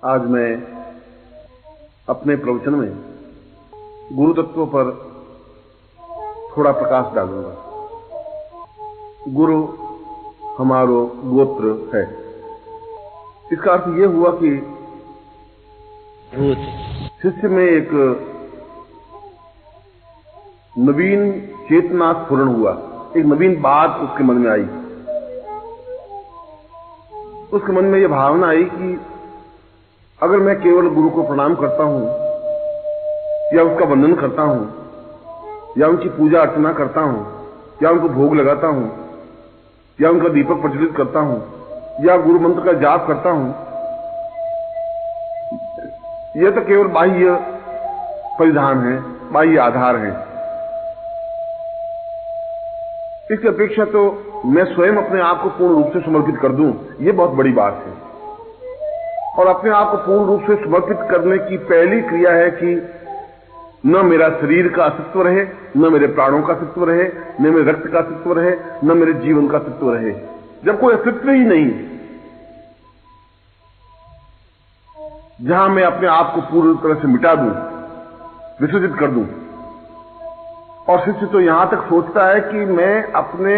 आज मैं अपने प्रवचन में गुरु तत्व पर थोड़ा प्रकाश डालूंगा। गुरु हमारो गोत्र है। इसका अर्थ यह हुआ कि शिष्य में एक नवीन चेतना स्फुरण हुआ, एक नवीन बात उसके मन में आई। उसके मन में यह भावना आई कि अगर मैं केवल गुरु को प्रणाम करता हूं या उसका वंदन करता हूं या उनकी पूजा अर्चना करता हूं या उनको भोग लगाता हूं या उनका दीपक प्रज्वलित करता हूं या गुरु मंत्र का जाप करता हूं, यह तो केवल बाह्य परिधान है, बाह्य आधार है। इसकी अपेक्षा तो मैं स्वयं अपने आप को पूर्ण रूप से समर्पित कर दूं, यह बहुत बड़ी बात है। और अपने आप को पूर्ण रूप से समर्पित करने की पहली क्रिया है कि न मेरा शरीर का अस्तित्व रहे, न मेरे प्राणों का अस्तित्व रहे, न मेरे रक्त का अस्तित्व रहे, न मेरे जीवन का अस्तित्व रहे। जब कोई अस्तित्व ही नहीं, जहां मैं अपने आप को पूरी तरह से मिटा दूं, विसर्जित कर दूं। और शिष्य तो यहां तक सोचता है कि मैं अपने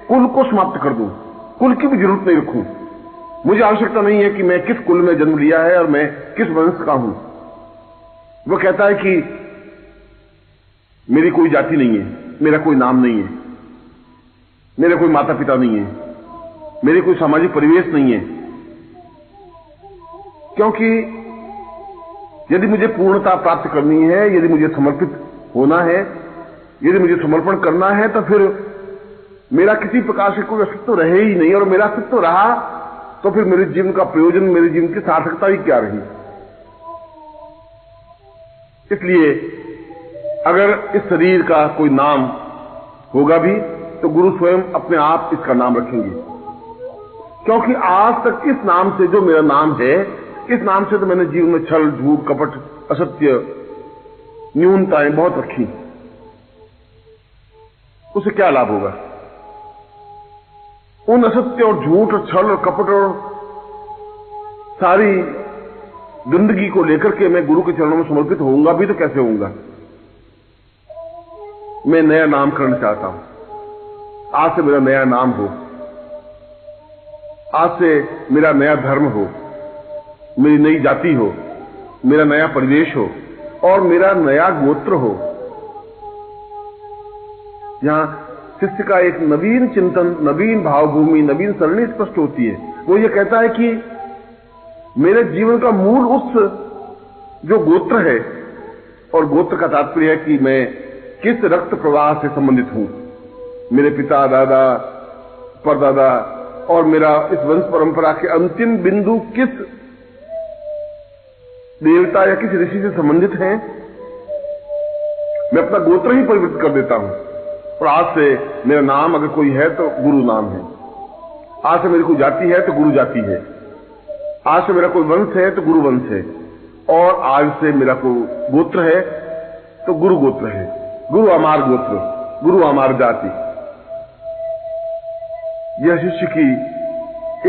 कुल को समाप्त कर दूं, कुल की भी जरूरत नहीं रखूं। मुझे आवश्यकता नहीं है कि मैं किस कुल में जन्म लिया है और मैं किस वंश का हूं। वो कहता है कि मेरी कोई जाति नहीं है, मेरा कोई नाम नहीं है, मेरे कोई माता पिता नहीं है, मेरे कोई सामाजिक परिवेश नहीं है। क्योंकि यदि मुझे पूर्णता प्राप्त करनी है, यदि मुझे समर्पित होना है, यदि मुझे समर्पण करना है, तो फिर मेरा किसी प्रकार से कोई अस्तित्व रहे ही नहीं। और मेरा अस्तित्व रहा तो फिर मेरे जीवन का प्रयोजन, मेरे जीवन की सार्थकता ही क्या रही। इसलिए अगर इस शरीर का कोई नाम होगा भी तो गुरु स्वयं अपने आप इसका नाम रखेंगे। क्योंकि आज तक इस नाम से, जो मेरा नाम है, इस नाम से तो मैंने जीवन में छल, झूठ, कपट, असत्य, न्यूनताएं बहुत रखी। उसे क्या लाभ होगा? उन असत्य और झूठ और छल और कपट और सारी गंदगी को लेकर के मैं गुरु के चरणों में समर्पित होऊंगा भी तो कैसे होऊंगा? मैं नया नामकरण चाहता हूं। आज से मेरा नया नाम हो, आज से मेरा नया धर्म हो, मेरी नई जाति हो, मेरा नया परिवेश हो और मेरा नया गोत्र हो। यहां शिष्य का एक नवीन चिंतन, नवीन भावभूमि, नवीन सरणी स्पष्ट होती है। वो ये कहता है कि मेरे जीवन का मूल उस जो गोत्र है, और गोत्र का तात्पर्य है कि मैं किस रक्त प्रवाह से संबंधित हूं। मेरे पिता, दादा, परदादा और मेरा इस वंश परंपरा के अंतिम बिंदु किस देवता या किस ऋषि से संबंधित हैं, मैं अपना गोत्र ही परिवर्तित कर देता हूं। और आज से मेरा नाम अगर कोई है तो गुरु नाम है। आज से मेरी कोई जाति है तो गुरु जाति है। आज से मेरा कोई वंश है तो गुरु वंश है। और आज से मेरा कोई गोत्र है तो गुरु गोत्र है। गुरु अमार गोत्र, गुरु अमार जाति। यह शिष्य की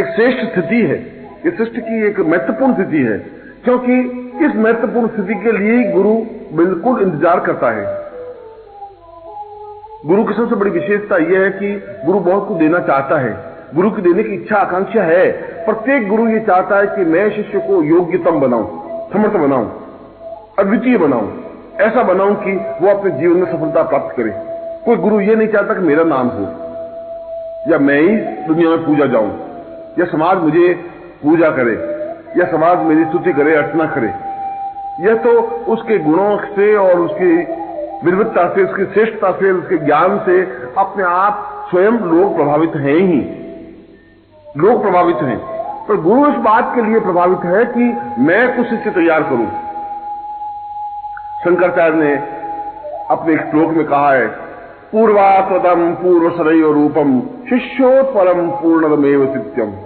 एक श्रेष्ठ स्थिति है, यह शिष्य की एक महत्वपूर्ण स्थिति है। क्योंकि इस महत्वपूर्ण स्थिति के लिए गुरु बिल्कुल इंतजार करता है। गुरु की सबसे बड़ी विशेषता यह है कि गुरु बहुत कुछ देना चाहता है। गुरु की देने की इच्छा, आकांक्षा है। प्रत्येक गुरु ये चाहता है कि मैं शिष्य को योग्यतम बनाऊं, समर्थ बनाऊं, अद्वितीय बनाऊं, ऐसा बनाऊं कि वो अपने जीवन में सफलता प्राप्त करे। कोई गुरु ये नहीं चाहता कि मेरा नाम हो या मैं ही दुनिया में पूजा जाऊं या समाज मुझे पूजा करे या समाज मेरी स्तुति करे, अर्चना करे। यह तो उसके गुणों से और उसकी विद्वत्ता से, उसकी श्रेष्ठता से, उसके ज्ञान से अपने आप स्वयं लोग प्रभावित हैं ही। लोग प्रभावित हैं, पर गुरु इस बात के लिए प्रभावित है कि मैं कुछ शिष्य तैयार करूं। शंकराचार्य ने अपने एक श्लोक में कहा है, पूर्वात्वतम पूर्व सरैव रूपम शिष्योत्पलम पूर्णमेव सत्यम।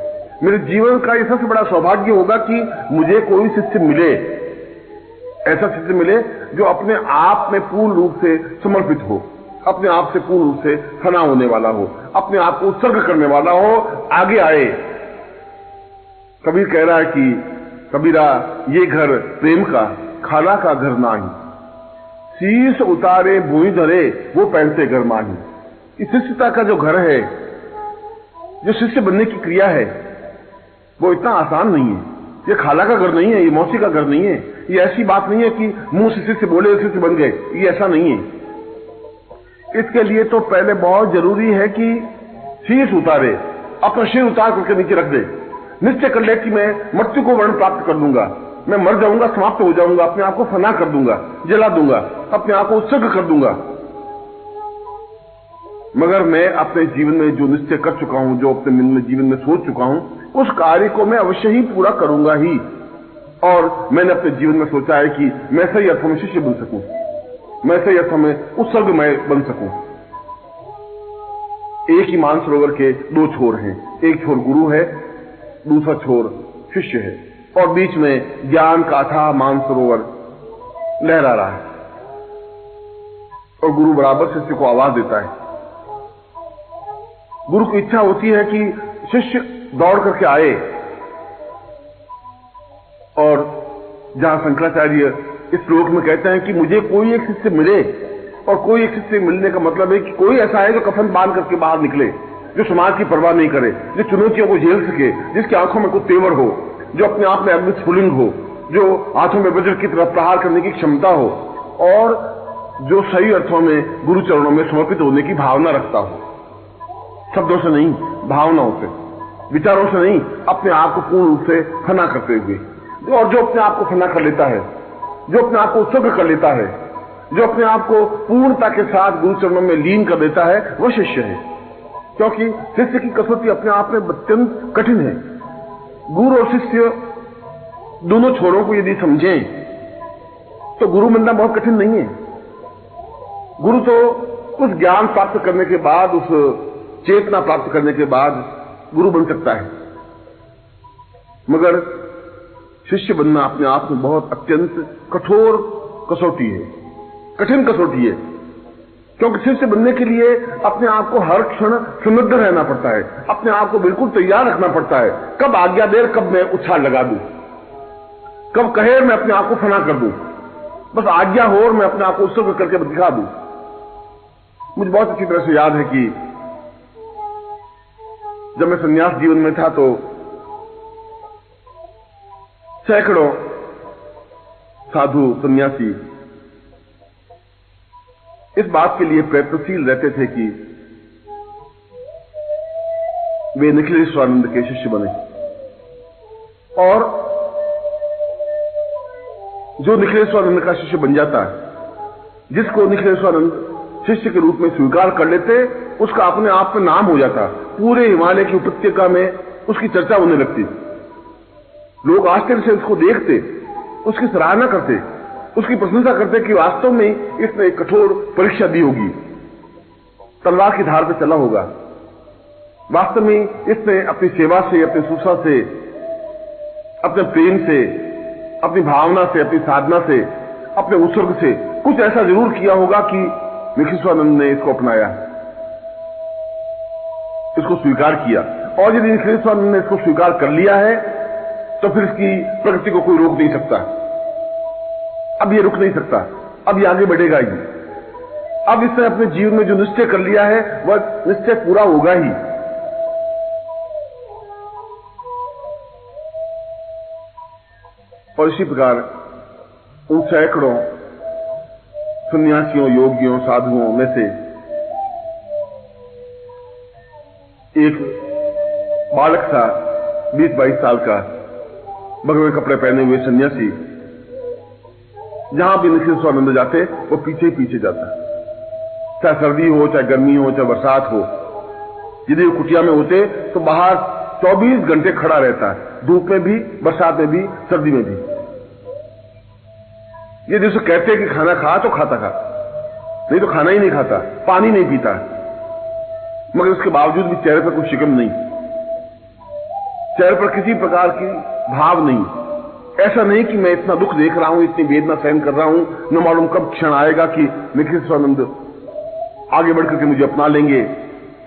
मेरे जीवन का यह सबसे बड़ा सौभाग्य होगा कि मुझे कोई शिष्य मिले, ऐसा शिष्य मिले जो अपने आप में पूर्ण रूप से समर्पित हो, अपने आप से पूर्ण रूप से फना होने वाला हो, अपने आप को उत्सर्ग करने वाला हो, आगे आए। कबीर कह रहा है कि कबीरा ये घर प्रेम का खाला का घर नाही, शीश उतारे भूई धरे वो पहनते घर माही। इस शिष्यता का जो घर है, जो शिष्य बनने की क्रिया है, वो इतना आसान नहीं है। ये खाला का घर नहीं है, ये मौसी का घर नहीं है, ये ऐसी बात नहीं है कि मुंह से शिष्य बोले शिष्य बन गए, ये ऐसा नहीं है। इसके लिए तो पहले बहुत जरूरी है कि शीश उतारे, अपना सिर उतार करके नीचे रख दे, निश्चय कर ले कि मैं मृत्यु को वर्ण प्राप्त कर लूंगा, मैं मर जाऊंगा, समाप्त हो जाऊंगा, अपने आप को फना कर दूंगा, जला दूंगा, अपने आप को उत्सर्ग कर दूंगा। मगर मैं अपने जीवन में जो निश्चय कर चुका हूं, जो अपने जीवन में सोच चुका हूं, उस कार्य को मैं अवश्य ही पूरा करूंगा ही। और मैंने अपने जीवन में सोचा है कि मैं सही अर्थों में शिष्य बन सकूं, मैं सही अर्थों में उत्सर्गमय बन सकूं। एक ही मानसरोवर के दो छोर हैं, एक छोर गुरु है, दूसरा छोर शिष्य है, और बीच में ज्ञान का अथाह मानसरोवर लहरा रहा है, और गुरु बराबर शिष्य को आवाज देता है। गुरु की इच्छा होती है कि शिष्य दौड़ करके आए, और जहां शंकराचार्य इस श्लोक में कहते हैं कि मुझे कोई एक शिष्य मिले, और कोई एक शिष्य मिलने का मतलब है कि कोई ऐसा है जो कफन बांध करके बाहर निकले, जो समाज की परवाह नहीं करे, जो चुनौतियों को झेल सके, जिसकी आंखों में कुछ तेवर हो, जो अपने आप में अद्भुत स्फुलिंग हो, जो हाथों में वज्र की तरफ प्रहार करने की क्षमता हो, और जो सही अर्थों में गुरु चरणों में समर्पित होने की भावना रखता हो। शब्दों से नहीं, भावनाओं से, विचारों से नहीं, अपने आप को पूर्ण रूप से फना करते हुए। और जो अपने आप को फना कर लेता है, जो अपने आप को उत्सर्ग कर लेता है, जो अपने आप को पूर्णता के साथ गुरु चरणों में लीन कर देता है, वह शिष्य है। क्योंकि शिष्य की कसौटी अपने आप में अत्यंत कठिन है। गुरु और शिष्य दोनों छोरों को यदि समझें तो गुरु बनना बहुत कठिन नहीं है। गुरु तो उस ज्ञान प्राप्त करने के बाद, उस चेतना प्राप्त करने के बाद गुरु बन सकता है, मगर शिष्य बनना अपने आप में बहुत अत्यंत कठोर कसौटी है, कठिन कसौटी है। क्योंकि शिष्य बनने के लिए अपने आप को हर क्षण समृद्ध रहना पड़ता है, अपने आप को बिल्कुल तैयार रखना पड़ता है। कब आज्ञा दे, कब मैं उछाल लगा दूं, कब कहे मैं अपने आप को फना कर दूं, बस आज्ञा हो और मैं अपने आप को उत्सर्ग करके दिखा दूं। मुझे बहुत अच्छी तरह से याद है कि जब मैं संन्यास जीवन में था तो सैकड़ों साधु सन्यासी इस बात के लिए प्रयत्नशील रहते थे कि वे निखिलेश्वरानंद के शिष्य बने, और जो निखिलेश्वरानंद का शिष्य बन जाता है, जिसको निखिलेश्वरानंद शिष्य के रूप में स्वीकार कर लेते, उसका अपने आप में नाम हो जाता। पूरे हिमालय की उपत्यका में उसकी चर्चा होने लगती। लोग आश्चर्य से उसको देखते, उसकी सराहना करते, उसकी प्रशंसा करते कि वास्तव में इसने एक कठोर परीक्षा दी होगी, तलवार की धार पर चला होगा। वास्तव में इसने अपनी सेवा से, अपनी शुश्रूषा से, अपने प्रेम से, अपनी भावना से, अपनी साधना से, अपने उत्सर्ग से कुछ ऐसा जरूर किया होगा कि निखिलेश्वरानंद ने इसको अपनाया, इसको स्वीकार किया। और यदि निखिलेश्वरानंद ने इसको स्वीकार कर लिया है तो फिर इसकी प्रगति को कोई रोक नहीं सकता। अब ये रुक नहीं सकता, अब ये आगे बढ़ेगा ही। अब इसने अपने जीवन में जो निश्चय कर लिया है वह निश्चय पूरा होगा ही। और इसी प्रकार उन सैकड़ों सन्यासियों, योगियों, साधुओं में से एक बालक सा 20-22 साल का भगवे कपड़े पहने हुए सन्यासी, जहां भी निखिलेश्वरानंद जाते वो पीछे ही पीछे जाता, चाहे सर्दी हो, चाहे गर्मी हो, चाहे बरसात हो। यदि वो कुटिया में होते तो बाहर 24 घंटे खड़ा रहता है, धूप में भी, बरसात में भी, सर्दी में भी। यदि उसे कहते कि खाना खा तो खाता खा, नहीं तो खाना ही नहीं खाता, पानी नहीं पीता, मगर उसके बावजूद भी चेहरे पर कुछ शिकन नहीं, चेहरे पर किसी प्रकार की भाव नहीं। ऐसा नहीं कि मैं इतना दुख देख रहा हूं, इतनी वेदना सहन कर रहा हूं, न मालूम कब क्षण आएगा कि निखिलेश्वरानंद आगे बढ़कर के मुझे अपना लेंगे,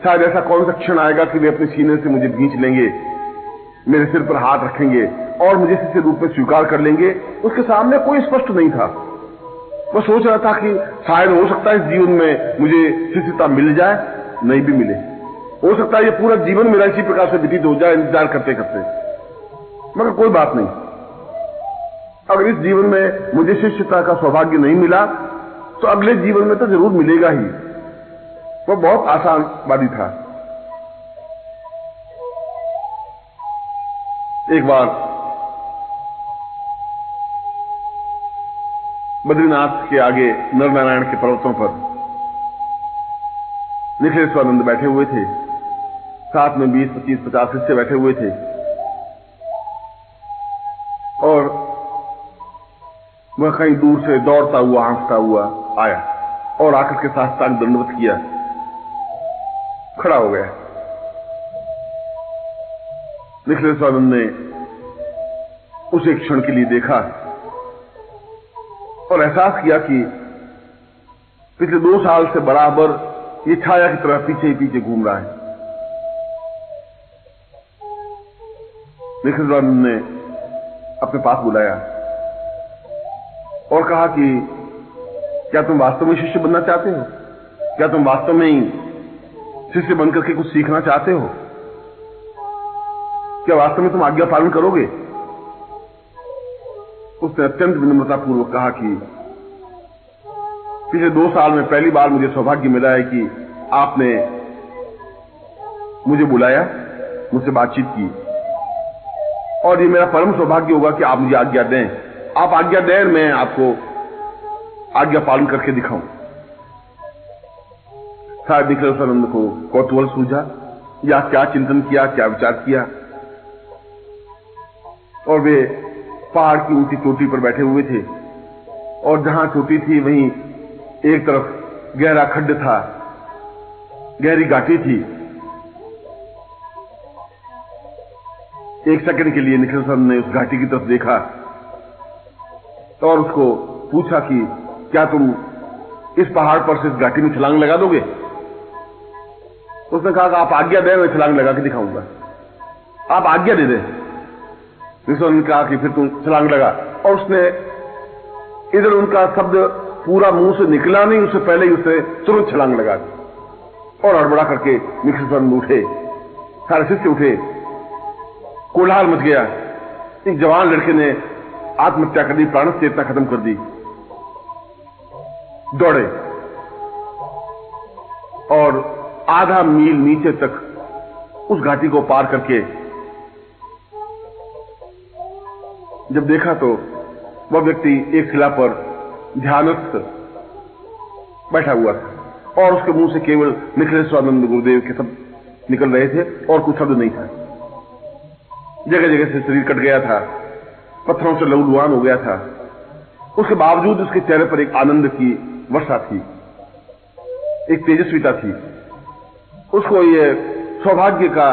शायद ऐसा कौन सा क्षण आएगा कि वे अपने सीने से मुझे खींच लेंगे, मेरे सिर पर हाथ रखेंगे और मुझे शिष्य रूप में स्वीकार कर लेंगे, उसके सामने कोई स्पष्ट नहीं था। वह सोच रहा था कि शायद हो सकता है इस जीवन में मुझे शिष्यता मिल जाए, नहीं भी मिले, हो सकता है ये पूरा जीवन मेरा इसी प्रकार से व्यतीत हो जाए इंतजार करते करते, मगर कोई बात नहीं। अगर इस जीवन में मुझे शिष्यता का सौभाग्य नहीं मिला तो अगले जीवन में तो जरूर मिलेगा ही। वह बहुत आशावादी था। एक बार बद्रीनाथ के आगे नरनारायण के पर्वतों पर निखिलेश्वरानंद बैठे हुए थे, साथ में 20, 25, 50 शिष्य बैठे हुए थे और वह कहीं दूर से दौड़ता हुआ हाँफता हुआ आया और आकर के साष्टांग दंडवत किया, खड़ा हो गया। निखिलेश्वरानंद ने उसे एक क्षण के लिए देखा और एहसास किया कि पिछले 2 साल से बराबर ये छाया की तरह पीछे ही पीछे घूम रहा है। निखिलेश्वरानंद ने अपने पास बुलाया और कहा कि क्या तुम वास्तव में शिष्य बनना चाहते हो? क्या तुम वास्तव में ही शिष्य बनकर के कुछ सीखना चाहते हो? क्या वास्तव में तुम आज्ञा पालन करोगे? उसने अत्यंत विनम्रतापूर्वक कहा कि पिछले 2 साल में पहली बार मुझे सौभाग्य मिला है कि आपने मुझे बुलाया, मुझसे बातचीत की, और ये मेरा परम सौभाग्य होगा कि आप मुझे आज्ञा दें। आप आज्ञा दें, मैं आपको आज्ञा पालन करके दिखाऊं। शायद निखिलेश्वरानंद को कौतूहल सूझा या क्या चिंतन किया, क्या विचार किया, और वे पहाड़ की ऊंची चोटी पर बैठे हुए थे और जहां चोटी थी वहीं एक तरफ गहरा खड्ड था, गहरी घाटी थी। एक सेकंड के लिए निखिलेश्वरानंद ने उस घाटी की तरफ देखा और उसको पूछा कि क्या तुम इस पहाड़ पर से इस घाटी में छलांग लगा दोगे? उसने कहा कि आप आज्ञा दें, मैं छलांग लगा के दिखाऊंगा। आप आज्ञा दे दें। निखिलेश्वरानंद ने कहा कि फिर तुम छलांग लगा, और उसने इधर उनका शब्द पूरा मुंह से निकला नहीं, उससे पहले ही उसने तुरंत छलांग लगा दी और हड़बड़ा करके निखिलेश्वरानंद उठे, सारे शिष्य उठे, कोलाहल मच गया। एक जवान लड़के ने आत्महत्या कर दी, प्राण चेतना खत्म कर दी। दौड़े और आधा मील नीचे तक उस घाटी को पार करके जब देखा तो वह व्यक्ति एक शिला पर ध्यानस्थ बैठा हुआ था और उसके मुंह से केवल निखिलेश्वरानंद गुरुदेव के शब्द निकल रहे थे और कुछ शब्द नहीं था। जगह जगह से शरीर कट गया था, पत्थरों से लहूलुहान हो गया था। उसके बावजूद उसके चेहरे पर एक आनंद की वर्षा थी, एक तेजस्विता थी। उसको ये सौभाग्य का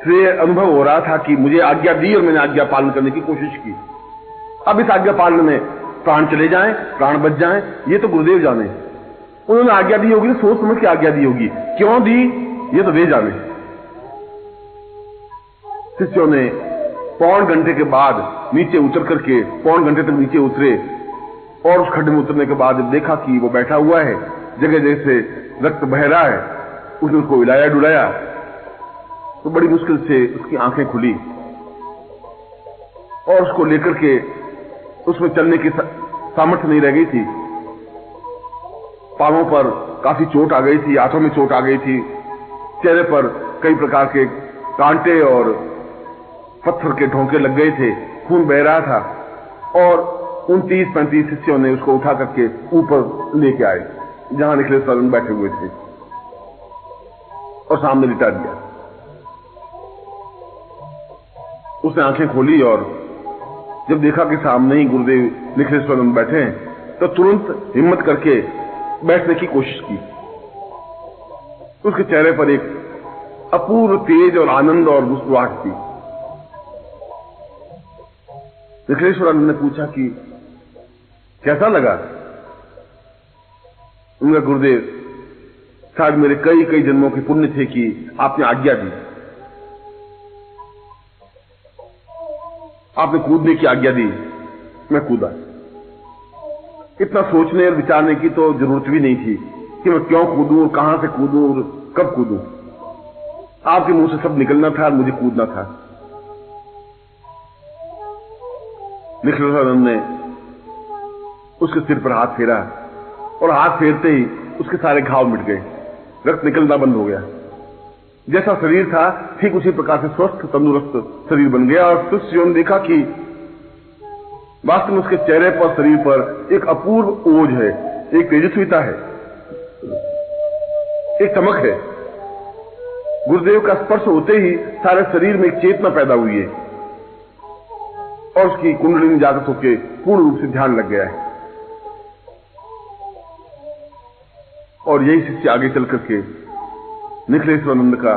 श्रेय अनुभव हो रहा था कि मुझे आज्ञा दी और मैंने आज्ञा पालन करने की कोशिश की। अब इस आज्ञा पालन में प्राण चले जाएं, प्राण बच जाएं, ये तो गुरुदेव जाने। उन्होंने आज्ञा दी होगी, सोच समझ के आज्ञा दी होगी, क्यों दी ये तो वे जाने। शिष्यों ने 1.25 घंटे के बाद नीचे उतर करके 1.25 घंटे तक नीचे उतरे और उस खड्डे में उतरने के बाद जब देखा कि वो बैठा हुआ है, जगह जगह से रक्त बह रहा है, उसने उसको हिलाया डुलाया तो बड़ी मुश्किल से उसकी आंखें खुली और उसको लेकर के उसमें चलने की सामर्थ्य नहीं रह गई थी। पांवों पर काफी चोट आ गई थी, हाथों में चोट आ गई थी, चेहरे पर कई प्रकार के कांटे और पत्थर के ढोंके लग गए थे, खून बह रहा था। और 29-35 शिष्यों ने उसको उठा करके ऊपर लेके आए जहां निखिलेश्वरानंद बैठे हुए थे और सामने लिटा दिया। उसने आंखें खोली और जब देखा कि सामने ही गुरुदेव निखिलेश्वरानंद बैठे हैं तो तुरंत हिम्मत करके बैठने की कोशिश की। उसके चेहरे पर एक अपूर्व तेज और आनंद और मुस्कुराहट थी। निखिलेश्वरानंद ने पूछा कि कैसा लगा? उनका गुरुदेव, शायद मेरे कई कई जन्मों के पुण्य थे कि आपने आज्ञा दी। आपने कूदने की आज्ञा दी, मैं कूदा। इतना सोचने और विचारने की तो जरूरत भी नहीं थी कि मैं क्यों कूदूं, कहां से कूदूं और कब कूदूं। आपके मुंह से सब निकलना था और मुझे कूदना था। निखिलेश्वरानंद ने उसके सिर पर हाथ फेरा और हाथ फेरते ही उसके सारे घाव मिट गए, रक्त निकलना बंद हो गया। जैसा शरीर था ठीक उसी प्रकार से स्वस्थ तंदुरुस्त शरीर बन गया। और शिष्यों ने देखा कि वास्तव में उसके चेहरे पर, शरीर पर एक अपूर्व ओज है, एक तेजस्विता है, एक चमक है। गुरुदेव का स्पर्श होते ही सारे शरीर में एक चेतना पैदा हुई है और उसकी कुंडली जागृत होकर पूर्ण रूप से ध्यान लग गया है। और यही शिष्य आगे चल करके निखिलेश्वरानंद का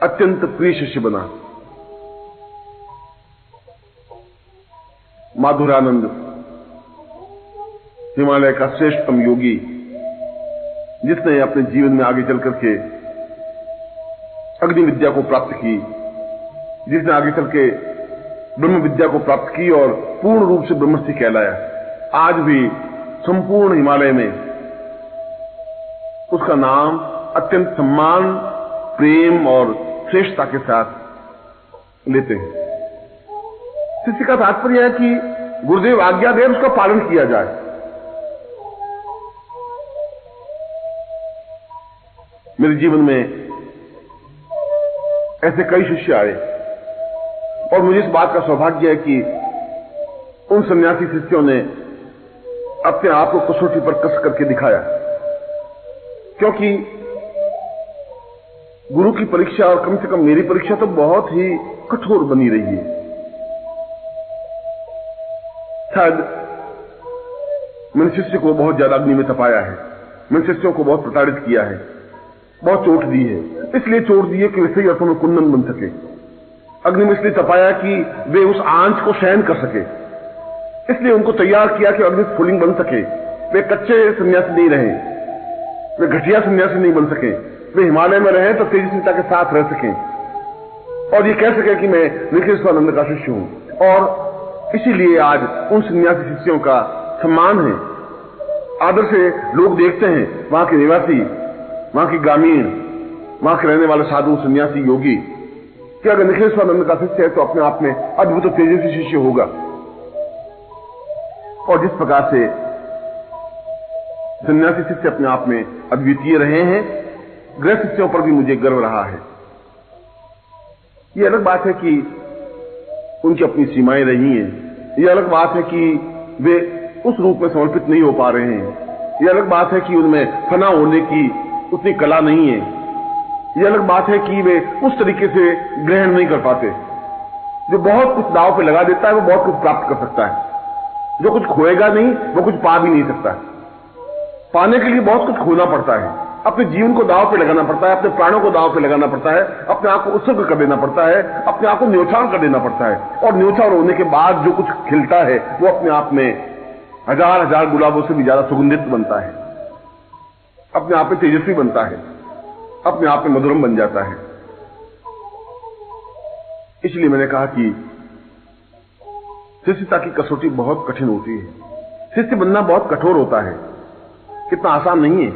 अत्यंत प्रिय शिष्य बना। माधुरानंद हिमालय का श्रेष्ठतम योगी, जिसने अपने जीवन में आगे चल करके अग्नि विद्या को प्राप्त की, जिसने आगे चल के ब्रह्म विद्या को प्राप्त की और पूर्ण रूप से ब्रह्मर्षि कहलाया। आज भी संपूर्ण हिमालय में उसका नाम अत्यंत सम्मान, प्रेम और श्रेष्ठता के साथ लेते हैं। शिष्य का तात्पर्य है कि गुरुदेव आज्ञा दे, उसका पालन किया जाए। मेरे जीवन में ऐसे कई शिष्य आए और मुझे इस बात का सौभाग्य है कि उन सन्यासी शिष्यों ने अपने आप को कसौटी पर कस करके दिखाया, क्योंकि गुरु की परीक्षा और कम से कम मेरी परीक्षा तो बहुत ही कठोर बनी रही है। शायद मैंने शिष्य को बहुत ज्यादा अग्नि में तपाया है, मैंने शिष्यों को बहुत प्रताड़ित किया है, बहुत चोट दी है। इसलिए चोट दी है कि वे सही अर्थों में कुंदन बन सके। अग्नि में इसलिए तपाया कि वे उस आंच को सहन कर सके, इसलिए उनको तैयार किया कि अग्नि स्फुलिंग बन सके। वे कच्चे सन्यासी नहीं रहे, वे घटिया सन्यासी नहीं बन सके, वे हिमालय में रहे तो तेजस्विता के साथ रह सकें और ये कह सके कि मैं निखिलेश्वरानंद का शिष्य हूं। और इसीलिए आज उन सन्यासी शिष्यों का सम्मान है, आदर से लोग देखते हैं। वहां के निवासी, वहां की ग्रामीण, वहां के रहने वाले साधु, सन्यासी, योगी, कि अगर निखिलेश्वरानंद का शिष्य है तो अपने आप में अद्भुत तेजस्वी शिष्य होगा। और जिस प्रकार से सन्यासी शिष्य अपने आप में अद्वितीय रहे हैं, गृह शिष्यों पर भी मुझे गर्व रहा है। यह अलग बात है कि उनकी अपनी सीमाएं रही हैं, यह अलग बात है कि वे उस रूप में समर्पित नहीं हो पा रहे हैं, यह अलग बात है कि उनमें फना होने की उतनी कला नहीं है, यह अलग बात है कि वे उस तरीके से ग्रहण नहीं कर पाते। जो बहुत कुछ दांव पे लगा देता है वो बहुत कुछ प्राप्त कर सकता है, जो कुछ खोएगा नहीं वो कुछ पा भी नहीं सकता। पाने के लिए बहुत कुछ खोना पड़ता है, अपने जीवन को दांव पे लगाना पड़ता है, अपने प्राणों को दांव पे लगाना पड़ता है, अपने आप को उत्सर्ग कर देना पड़ता है, अपने आप को न्योछावर कर देना पड़ता है। और न्योछावर होने के बाद जो कुछ खिलता है वो अपने आप में हजार हजार गुलाबों से भी ज्यादा सुगंधित बनता है, अपने आप में तेजस्वी बनता है, अपने आप में मधुरम बन जाता है। इसलिए मैंने कहा कि शिष्यता की कसौटी बहुत कठिन होती है, शिष्य बनना बहुत कठोर होता है, कितना आसान नहीं है।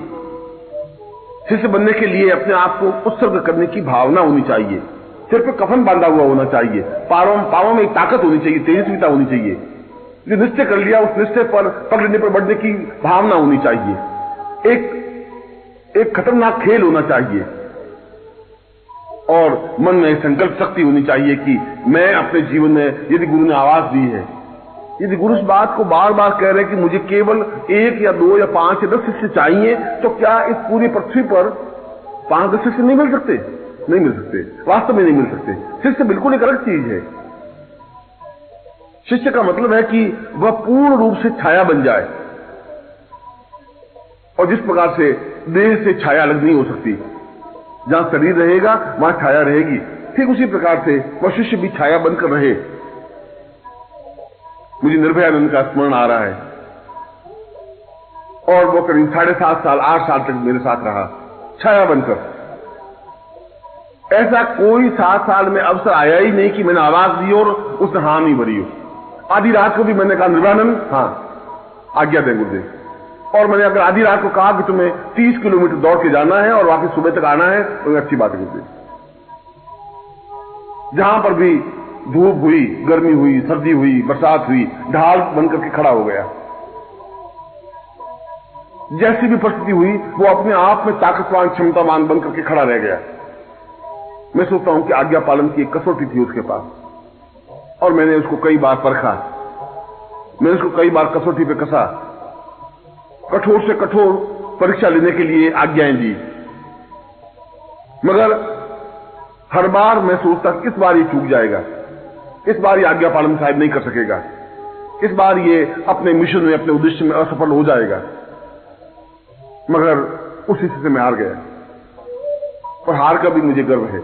शिष्य बनने के लिए अपने आप को उत्सर्ग करने की भावना होनी चाहिए, सिर पे कफन बांधा हुआ होना चाहिए, पावों में एक ताकत होनी चाहिए, तेजस्विता होनी चाहिए। जो निश्चय कर लिया उस निश्चय पर पकड़ने पर बढ़ने की भावना होनी चाहिए, एक खतरनाक खेल होना चाहिए और मन में संकल्प शक्ति होनी चाहिए कि मैं अपने जीवन में, यदि गुरु ने आवाज दी है, यदि गुरु इस बात को बार बार कह रहे हैं कि मुझे केवल 1 या 2 या 5 या 10 शिष्य चाहिए, तो क्या इस पूरी पृथ्वी पर 5-10 शिष्य नहीं मिल सकते? नहीं मिल सकते, वास्तव में नहीं मिल सकते। शिष्य बिल्कुल एक अलग चीज है। शिष्य का मतलब है कि वह पूर्ण रूप से छाया बन जाए, और जिस प्रकार से देह से छाया अलग नहीं हो सकती, जहां शरीर रहेगा वहां छाया रहेगी, ठीक उसी प्रकार से वह शिष्य भी छाया बनकर रहे। मुझे निर्भयानंद का स्मरण आ रहा है, और वो करीब 7.5 साल 8 साल तक मेरे साथ रहा छाया बनकर। ऐसा कोई 7 साल में अवसर आया ही नहीं कि मैंने आवाज दी और उसने हाँ नहीं भरी हो। आधी रात को भी मैंने कहा निर्भयानंद हाँ आज्ञा दें गुरुदेव। और मैंने अगर आधी रात को कहा कि तुम्हें 30 किलोमीटर दौड़ के जाना है और वापस सुबह तक आना है तो अच्छी बात है गुरुदेव। जहां पर भी धूप हुई, गर्मी हुई, सर्दी हुई, बरसात हुई, ढाल बनकर के खड़ा हो गया। जैसी भी परिस्थिति हुई वो अपने आप में ताकतवान क्षमतावान बनकर के खड़ा रह गया। मैं सोचता हूं कि आज्ञा पालन की एक कसौटी थी उसके पास और मैंने उसको कई बार परखा, मैंने उसको कई बार कसौटी पे कसा, कठोर से कठोर परीक्षा लेने के लिए आज्ञाएं दी, मगर हर बार मैं सोचता किस बार ये चूक जाएगा, इस बार ये आज्ञा पालन साहब नहीं कर सकेगा, इस बार ये अपने मिशन में अपने उद्देश्य में असफल हो जाएगा। मगर उस स्थिति से मैं हार गया और हार का भी मुझे गर्व है,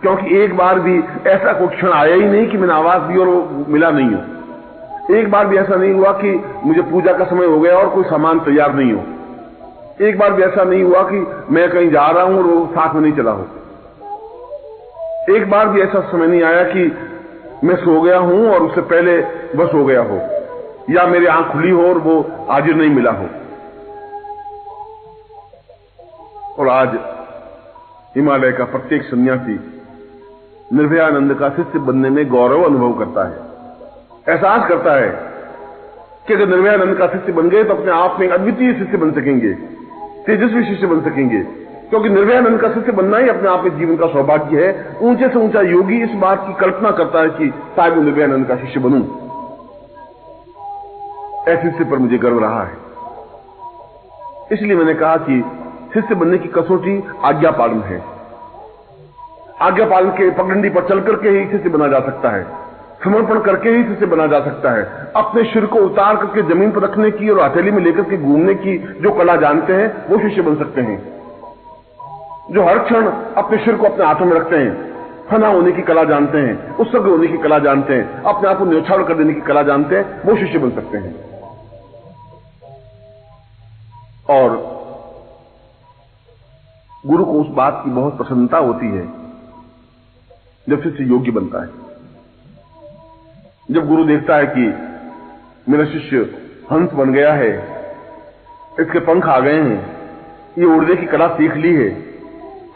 क्योंकि एक बार भी ऐसा कोई क्षण आया ही नहीं कि मैंने आवाज दी और वो मिला नहीं हो। एक बार भी ऐसा नहीं हुआ कि मुझे पूजा का समय हो गया और कोई सामान तैयार नहीं हो। एक बार भी ऐसा नहीं हुआ कि मैं कहीं जा रहा हूं और वो साथ में नहीं चला हो। एक बार भी ऐसा समय नहीं आया कि मैं सो गया हूं और उससे पहले बस हो गया हो, या मेरी आंख खुली हो और वो हाजिर नहीं मिला हो। और आज हिमालय का प्रत्येक सन्यासी निर्भयानंद का शिष्य बनने में गौरव अनुभव करता है, एहसास करता है कि अगर निर्भयानंद का शिष्य बन गए तो अपने आप में अद्वितीय शिष्य बन सकेंगे, तेजस्वी शिष्य बन सकेंगे। क्योंकि निर्भयानंद का शिष्य बनना ही अपने आप में जीवन का सौभाग्य है। ऊंचे से ऊंचा योगी इस बात की कल्पना करता है कि शायद निर्भयानंद का शिष्य बनूं। ऐसे शिष्य पर मुझे गर्व रहा है। इसलिए मैंने कहा कि शिष्य बनने की कसौटी आज्ञा पालन है। आज्ञा पालन के पगडंडी पर चल करके ही शिष्य बना जा सकता है, समर्पण करके ही शिष्य बना जा सकता है। अपने सिर को उतार करके जमीन पर रखने की और हथेली में लेकर के घूमने की जो कला जानते हैं वो शिष्य बन सकते हैं। जो हर क्षण अपने सिर को अपने हाथों में रखते हैं, फना होने की कला जानते हैं, उत्सर्ग होने की कला जानते हैं, अपने आप को न्यौछावर कर देने की कला जानते हैं, वो शिष्य बन सकते हैं। और गुरु को उस बात की बहुत प्रसन्नता होती है जब शिष्य योग्य बनता है। जब गुरु देखता है कि मेरा शिष्य हंस बन गया है, इसके पंख आ गए हैं, ये उड़ने की कला सीख ली है,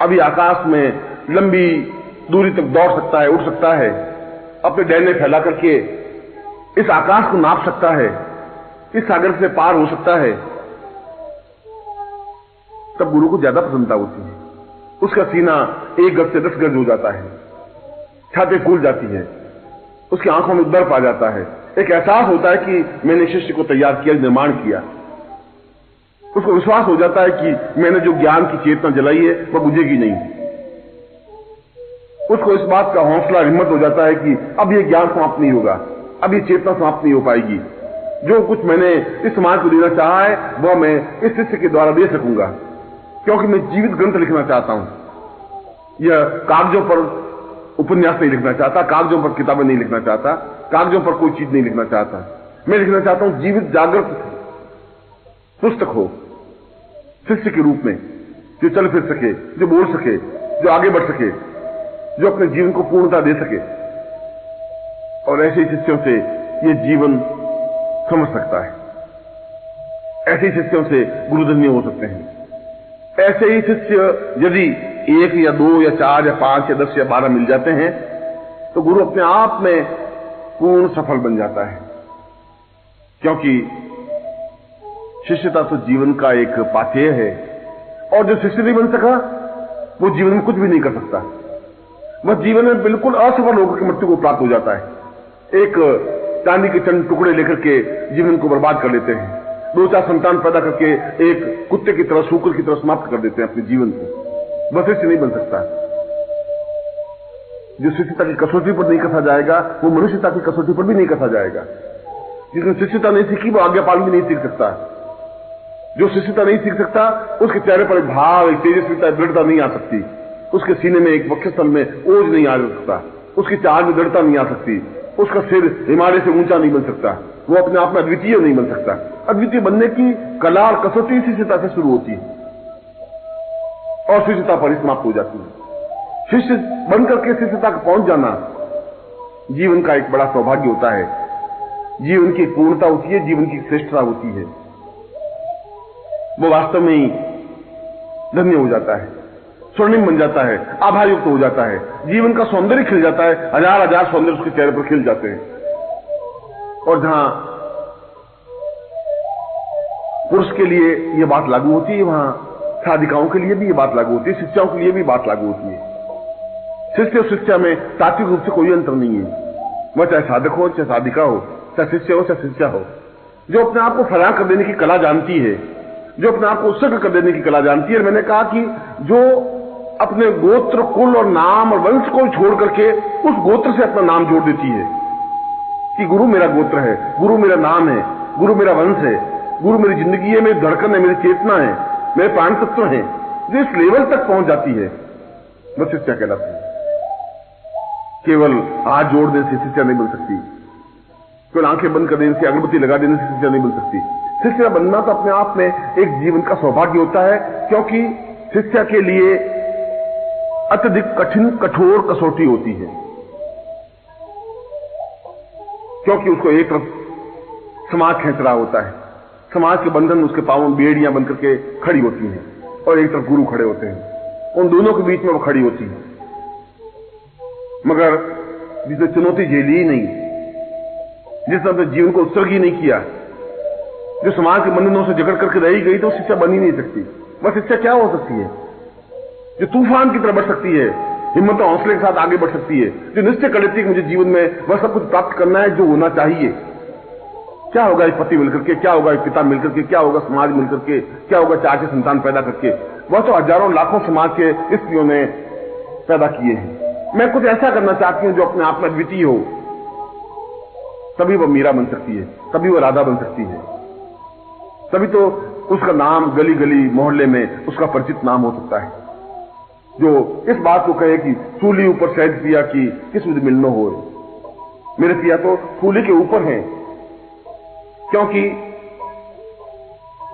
अभी आकाश में लंबी दूरी तक दौड़ सकता है, उड़ सकता है, अपने डैने फैला करके इस आकाश को नाप सकता है, इस सागर से पार हो सकता है, तब गुरु को ज्यादा प्रसन्नता होती है। उसका सीना 1 गज से 10 गज हो जाता है, छाती फूल जाती है, उसकी आंखों में दर्प आ जाता है। एक एहसास होता है कि मैंने शिष्य को तैयार किया, निर्माण किया। उसको विश्वास हो जाता है कि मैंने जो ज्ञान की चेतना जलाई है वह बुझेगी नहीं। उसको इस बात का हौसला, हिम्मत हो जाता है कि अब ये ज्ञान समाप्त नहीं होगा, अब ये चेतना समाप्त नहीं हो पाएगी। जो कुछ मैंने इस समाज को देना चाहा है वह मैं इस शिष्य के द्वारा दे सकूंगा, क्योंकि मैं जीवित ग्रंथ लिखना चाहता हूं। यह कागजों पर उपन्यास नहीं लिखना चाहता, कागजों पर किताबें नहीं लिखना चाहता, कागजों पर कोई चीज नहीं लिखना चाहता। मैं लिखना चाहता हूं जीवित जागृत पुस्तक हो, शिष्य के रूप में, जो चल फिर सके, जो बोल सके, जो आगे बढ़ सके, जो अपने जीवन को पूर्णता दे सके। और ऐसे शिष्यों से ये जीवन समझ सकता है, ऐसे शिष्यों से गुरुधन्य हो सकते हैं। ऐसे ही शिष्य यदि 1 या 2 या 4 या 5 या 10 या 12 मिल जाते हैं तो गुरु अपने आप में पूर्ण सफल बन जाता है। क्योंकि शिष्यता तो जीवन का एक पाथेय है, और जो शिष्य नहीं बन सका वो जीवन में कुछ भी नहीं कर सकता। वह जीवन में बिल्कुल असफल होकर के मृत्यु को प्राप्त हो जाता है। एक चांदी के चंद टुकड़े लेकर के जीवन को बर्बाद कर लेते हैं, 2-4 संतान पैदा करके एक कुत्ते की तरह, शूकर की तरह समाप्त कर देते हैं अपने जीवन को। वह शिष्य नहीं बन सकता। जो शिष्यता की कसौटी पर नहीं कसा जाएगा वो मनुष्यता की कसौटी पर भी नहीं कसा जाएगा। जिसने शिष्यता नहीं सीखी वो आज्ञा पालन भी नहीं सीख सकता। जो शिष्यता नहीं सीख सकता उसके चेहरे पर एक भाव, एक तेजस्विता, दृढ़ता नहीं आ सकती। उसके सीने में, एक वक्षस्थल में ओज नहीं आ सकता, उसकी चाल में दृढ़ता नहीं आ सकती, उसका सिर हिमालय से ऊंचा नहीं बन सकता, वो अपने आप में अद्वितीय नहीं बन सकता। अद्वितीय बनने की कला और कसौटी शिष्यता से शुरू होती है और शिष्यता पर समाप्त हो जाती है। शिष्य बनकर के शिष्यता तक पहुंच जाना जीवन का एक बड़ा सौभाग्य होता है, जीवन की पूर्णता होती है, जीवन की श्रेष्ठता होती है। वो वास्तव में ही धन्य हो जाता है, स्वर्णिम बन जाता है, आभायुक्त हो जाता है, जीवन का सौंदर्य खिल जाता है, हजार हजार सौंदर्य उसके चेहरे पर खिल जाते हैं। और जहां पुरुष के लिए यह बात लागू होती है, वहां साधिकाओं के लिए भी यह बात लागू होती है, शिष्याओं के लिए भी बात लागू होती है। शिष्य और शिक्षा में तात्विक रूप से कोई अंतर नहीं है, वह चाहे साधक हो, चाहे साधिका हो, चाहे शिष्य हो, चाहे शिष्या हो। जो अपने आप को फरार कर देने की कला जानती है, जो अपने आप को उत्सर्ग कर देने की कला जानती है। मैंने कहा कि जो अपने गोत्र, कुल और नाम और वंश को छोड़ करके उस गोत्र से अपना नाम जोड़ देती है कि गुरु मेरा गोत्र है, गुरु मेरा नाम है, गुरु मेरा वंश है, गुरु मेरी जिंदगी है, मेरी धड़कन है, मेरी चेतना है, मेरे प्राण तत्व हैं, जो इस लेवल तक पहुंच जाती है, वह शिष्या कहलाती है। केवल हाथ जोड़ देने से शिष्या नहीं बन सकती, केवल आंखें बंद कर देने से, अगरबत्ती लगा देने से शिष्या नहीं बन सकती। शिष्या बनना तो अपने आप में एक जीवन का सौभाग्य होता है, क्योंकि शिष्या के लिए अत्यधिक कठिन कठोर कसौटी होती है, क्योंकि उसको एक तरफ समाज खींच रहा होता है, समाज के बंधन उसके पांवों में बेड़ियां बनकर के खड़ी होती हैं, और एक तरफ गुरु खड़े होते हैं, उन दोनों के बीच में वो खड़ी होती है। मगर जिसने चुनौती झेली ही नहीं, जिसने अपने जीवन को उत्सर्ग ही नहीं किया, जो समाज के बंधनों से जकड़ करके रही गई, तो शिक्षा बन ही नहीं सकती। बस शिक्षा क्या हो सकती है? जो तूफान की तरह बढ़ सकती है, हिम्मत और हौसले के साथ आगे बढ़ सकती है, जो निश्चय कर लेती है कि मुझे जीवन में वह सब कुछ प्राप्त करना है जो होना चाहिए। क्या होगा एक पति मिलकर के, क्या होगा एक पिता मिलकर के, क्या होगा समाज मिलकर के, क्या होगा 4 संतान पैदा करके, वह तो हजारों लाखों समाज के स्त्रियों ने पैदा किए हैं। मैं कुछ ऐसा करना चाहती हूं जो अपने आप में अद्वितीय हो, तभी वह मीरा बन सकती है, तभी वह राधा बन सकती है, तभी तो उसका नाम गली गली मोहल्ले में उसका परिचित नाम हो सकता है, जो इस बात को कहे कि सूली ऊपर शहद पिया कि किस विधि मिलनो हो। मेरे पिया तो सूली के ऊपर हैं, क्योंकि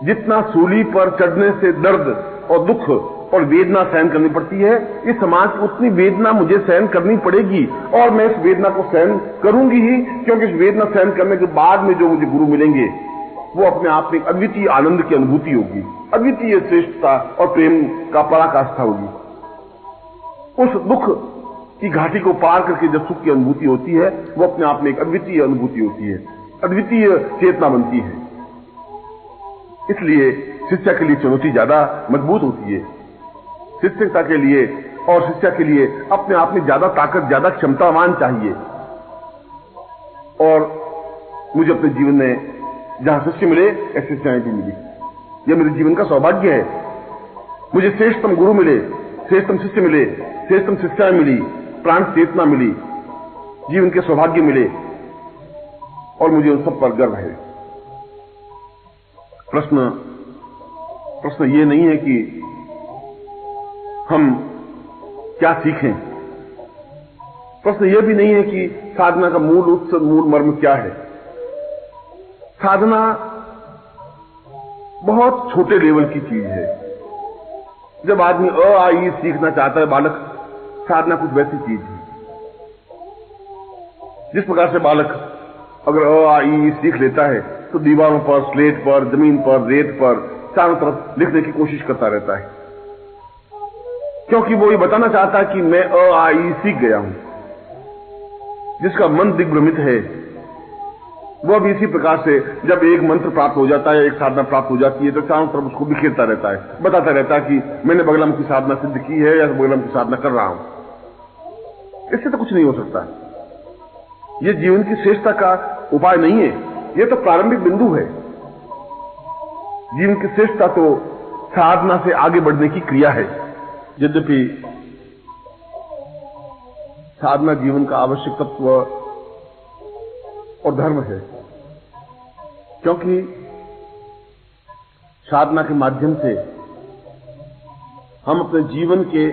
जितना सूली पर चढ़ने से दर्द और दुख और वेदना सहन करनी पड़ती है, इस समाज की उतनी वेदना मुझे सहन करनी पड़ेगी, और मैं इस वेदना को सहन करूंगी ही, क्योंकि इस वेदना सहन करने के बाद में जो मुझे गुरु मिलेंगे वो अपने आप में एक अद्वितीय आनंद की अनुभूति होगी, अद्वितीय श्रेष्ठता और प्रेम का पराकाष्ठा होगी। उस दुख की घाटी को पार करके जब सुख की अनुभूति होती है, वो अपने आप में एक अद्वितीय अनुभूति होती है, अद्वितीय चेतना बनती है। इसलिए शिक्षा के लिए चुनौती ज्यादा मजबूत होती है। शिक्षकता के लिए और शिक्षा के लिए अपने आप में ज्यादा ताकत, ज्यादा क्षमतावान चाहिए। और मुझे अपने जीवन में जहां शिष्य मिले, ऐसी शिक्षाएं भी मिली, यह मेरे जीवन का सौभाग्य है। मुझे श्रेष्ठतम गुरु मिले, श्रेष्ठतम शिष्य मिले, श्रेष्ठतम शिक्षाएं मिली, प्राण चेतना मिली, जीवन के सौभाग्य मिले, और मुझे उन सब पर गर्व है। प्रश्न ये नहीं है कि हम क्या सीखें, प्रश्न यह भी नहीं है कि साधना का मूल मर्म क्या है। साधना बहुत छोटे लेवल की चीज है। जब आदमी अ आ ई सीखना चाहता है बालक, साधना कुछ वैसी चीज है। जिस प्रकार से बालक अगर अ आ ई सीख लेता है तो दीवारों पर, स्लेट पर, जमीन पर, रेत पर चारों तरफ लिखने की कोशिश करता रहता है, क्योंकि वो ये बताना चाहता है कि मैं अ आ ई सीख गया हूं। जिसका मन दिग्भ्रमित है वह भी इसी प्रकार से जब एक मंत्र प्राप्त हो जाता है, एक साधना प्राप्त हो जाती है, तो चारों तरफ उसको बिखेरता रहता है, बताता रहता है कि मैंने बगलम की साधना सिद्ध की है या बगलम की साधना कर रहा हूं। इससे तो कुछ नहीं हो सकता। यह जीवन की श्रेष्ठता का उपाय नहीं है, यह तो प्रारंभिक बिंदु है। जीवन की श्रेष्ठता तो साधना से आगे बढ़ने की क्रिया है। यद्यपि साधना जीवन का आवश्यक तत्व और धर्म है, क्योंकि साधना के माध्यम से हम अपने जीवन के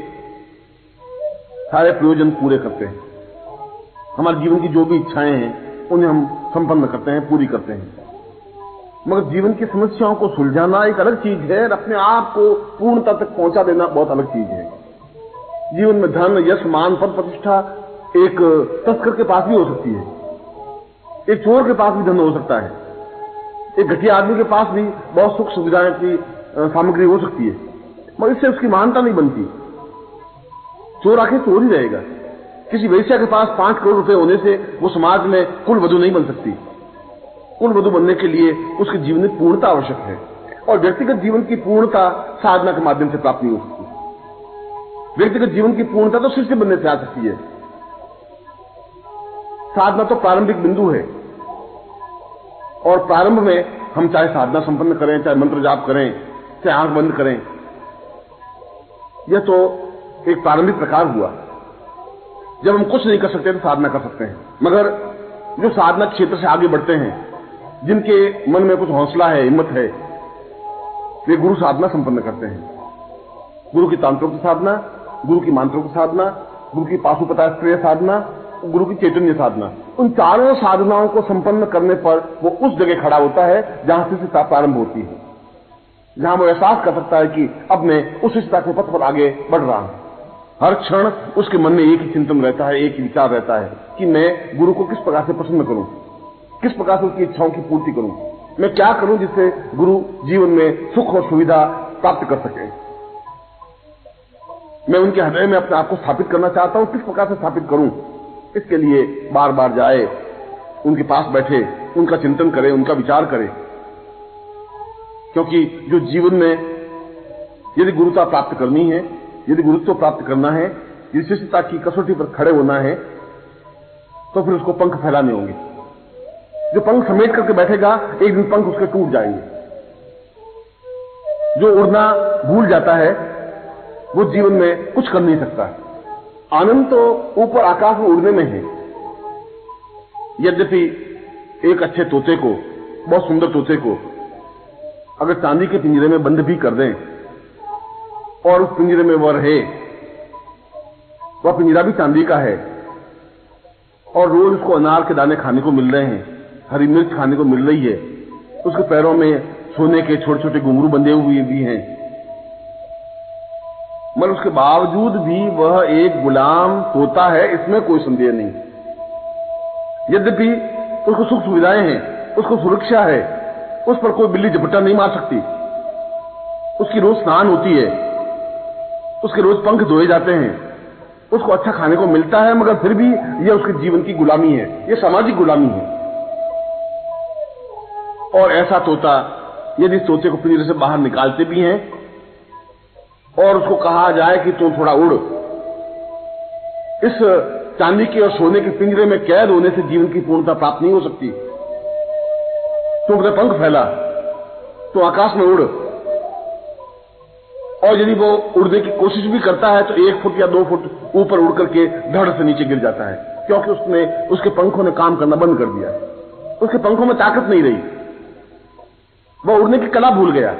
सारे प्रयोजन पूरे करते हैं। हमारे जीवन की जो भी इच्छाएं हैं उन्हें हम संपन्न करते हैं, पूरी करते हैं। मगर जीवन की समस्याओं को सुलझाना एक अलग चीज है, और अपने आप को पूर्णता तक पहुंचा देना बहुत अलग चीज है। जीवन में धन, यश, मान, पद, प्रतिष्ठा एक तस्कर के पास भी हो सकती है, एक चोर के पास भी धन हो सकता है, एक घटिया आदमी के पास भी बहुत सुख सुविधाएं की सामग्री हो सकती है, मगर इससे उसकी महानता नहीं बनती। चोर आखिर चोर ही रहेगा। किसी वैश्या के पास 5 करोड़ रुपए होने से वो समाज में कुल वधु नहीं बन सकती। कुल वधु बनने के लिए उसके जीवन में पूर्णता आवश्यक है, और व्यक्तिगत जीवन की पूर्णता साधना के माध्यम से प्राप्त नहीं हो सकती। व्यक्तिगत जीवन की पूर्णता तो शिष्य बनने से आ सकती है। साधना तो प्रारंभिक बिंदु है, और प्रारंभ में हम चाहे साधना संपन्न करें, चाहे मंत्र जाप करें, चाहे आंख बंद करें, यह तो एक प्रारंभिक प्रकार हुआ। जब हम कुछ नहीं कर सकते तो साधना कर सकते हैं। मगर जो साधना क्षेत्र से आगे बढ़ते हैं, जिनके मन में कुछ हौसला है, हिम्मत है, वे गुरु साधना संपन्न करते हैं। गुरु की तांत्रिक साधना, गुरु की मांत्रिक साधना, गुरु की पाशुपतास्त्रीय साधना, गुरु की चैतन्य साधना, उन चारों साधनाओं को संपन्न करने पर वो उस जगह खड़ा होता है जहां से शिष्यता प्रारंभ होती है, जहां वो एहसास कर सकता है कि अब मैं उस शिष्यता के पथ पर आगे बढ़ रहा हूं। हर क्षण उसके मन में एक ही चिंतन रहता है, एक ही विचार रहता है कि मैं गुरु को किस प्रकार से प्रसन्न करूं, किस प्रकार से उसकी इच्छाओं की पूर्ति करूं, मैं क्या करूं जिससे गुरु जीवन में सुख और सुविधा प्राप्त कर सके। मैं उनके हृदय में अपने आप को स्थापित करना चाहता हूं, किस प्रकार से स्थापित करूं। इसके लिए बार बार जाए, उनके पास बैठे, उनका चिंतन करे, उनका विचार करे। क्योंकि जो जीवन में यदि गुरुता प्राप्त करनी है, यदि गुरुत्व प्राप्त करना है, यदि शिष्यता की कसौटी पर खड़े होना है, तो फिर उसको पंख फैलाने होंगे। जो पंख समेट करके बैठेगा, एक दिन पंख उसके टूट जाएंगे। जो उड़ना भूल जाता है वो जीवन में कुछ कर नहीं सकता। आनंद तो ऊपर आकाश में उड़ने में है। यद्यपि एक अच्छे तोते को, बहुत सुंदर तोते को अगर चांदी के पिंजरे में बंद भी कर दें और उस पिंजरे में वह रहे, वह पिंजरा भी चांदी का है, और रोज उसको अनार के दाने खाने को मिल रहे हैं, हरी मिर्च खाने को मिल रही है, उसके पैरों में सोने के छोटे छोटे घुंघरू बंधे हुए भी हैं, मगर उसके बावजूद भी वह एक गुलाम तोता है, इसमें कोई संदेह नहीं। यद्यपि उसको सुख सुविधाएं हैं, उसको सुरक्षा है, उस पर कोई बिल्ली झपट्टा नहीं मार सकती, उसकी रोज स्नान होती है, उसके रोज पंख धोए जाते हैं, उसको अच्छा खाने को मिलता है, मगर फिर भी यह उसके जीवन की गुलामी है, यह सामाजिक गुलामी है। और ऐसा तोता यदि इस तोते को पिंजरे से बाहर निकालते भी हैं और उसको कहा जाए कि तुम थोड़ा उड़, इस चांदी के और सोने के पिंजरे में कैद होने से जीवन की पूर्णता प्राप्त नहीं हो सकती। तुम अपने पंख फैला, तो आकाश में उड़, और यदि वो उड़ने की कोशिश भी करता है तो 1 फुट या 2 फुट ऊपर उड़ करके धड़ से नीचे गिर जाता है, क्योंकि उसके पंखों ने काम करना बंद कर दिया। उसके पंखों में ताकत नहीं रही, वह उड़ने की कला भूल गया।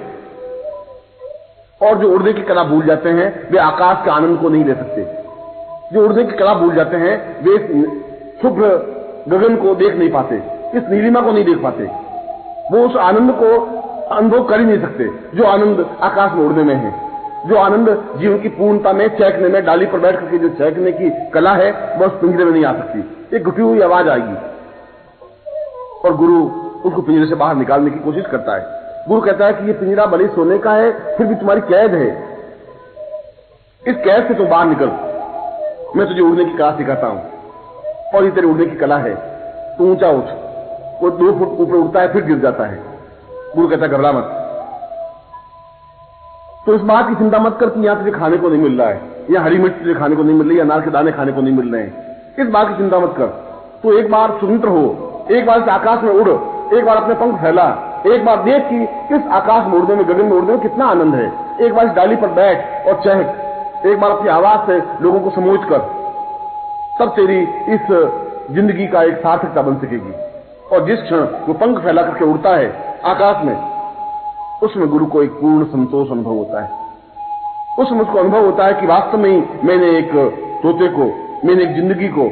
और जो उड़ने की कला भूल जाते हैं वे आकाश के आनंद को नहीं ले सकते। जो उड़ने की कला भूल जाते हैं वे शुभ्र गगन को देख नहीं पाते, इस नीलिमा को नहीं देख पाते, वो उस आनंद को अनुभव कर ही नहीं सकते जो आनंद आकाश में उड़ने में है, जो आनंद जीवन की पूर्णता में चहकने में, डाली पर बैठ करके जो चहकने की कला है वह उस पिंजरे में नहीं आ सकती। एक घुटी हुई आवाज आएगी और गुरु उसको पिंजरे से बाहर निकालने की कोशिश करता है। गुरु कहता है कि ये पिंजरा भले सोने का है, फिर भी तुम्हारी कैद है, इस कैद से तुम बाहर निकल, मैं तुझे उड़ने की कला सिखाता हूं और ये तेरी उड़ने की कला है। तू ऊंचा उठ, वो 2 फुट ऊपर उड़ता है फिर गिर जाता है। गुरु कहता है घबरा मत, तो इस बात की चिंता मत कर कि यहां तुझे खाने को नहीं मिल रहा है, या हरी मिर्च तुझे खाने को नहीं मिल रही, या अनार के दाने खाने को नहीं मिल रहे हैं, इस बात की चिंता मत कर। तो एक बार स्वतंत्र हो, एक बार इस आकाश में उड़, एक बार अपने पंख फैला, एक बार देख कि इस आकाश में उड़ने में, गगन में उड़ने में कितना आनंद है। एक बार इस डाली पर बैठ और चहक, एक बार अपनी आवाज से लोगों को समोच कर, तब तेरी इस जिंदगी का एक सार्थकता बन सकेगी। और जिस क्षण वो पंख फैला करके उड़ता है आकाश में, उसमें गुरु को एक पूर्ण संतोष अनुभव होता है। उसमें उसको अनुभव होता है कि वास्तव में ही मैंने एक तोते को, मैंने एक जिंदगी को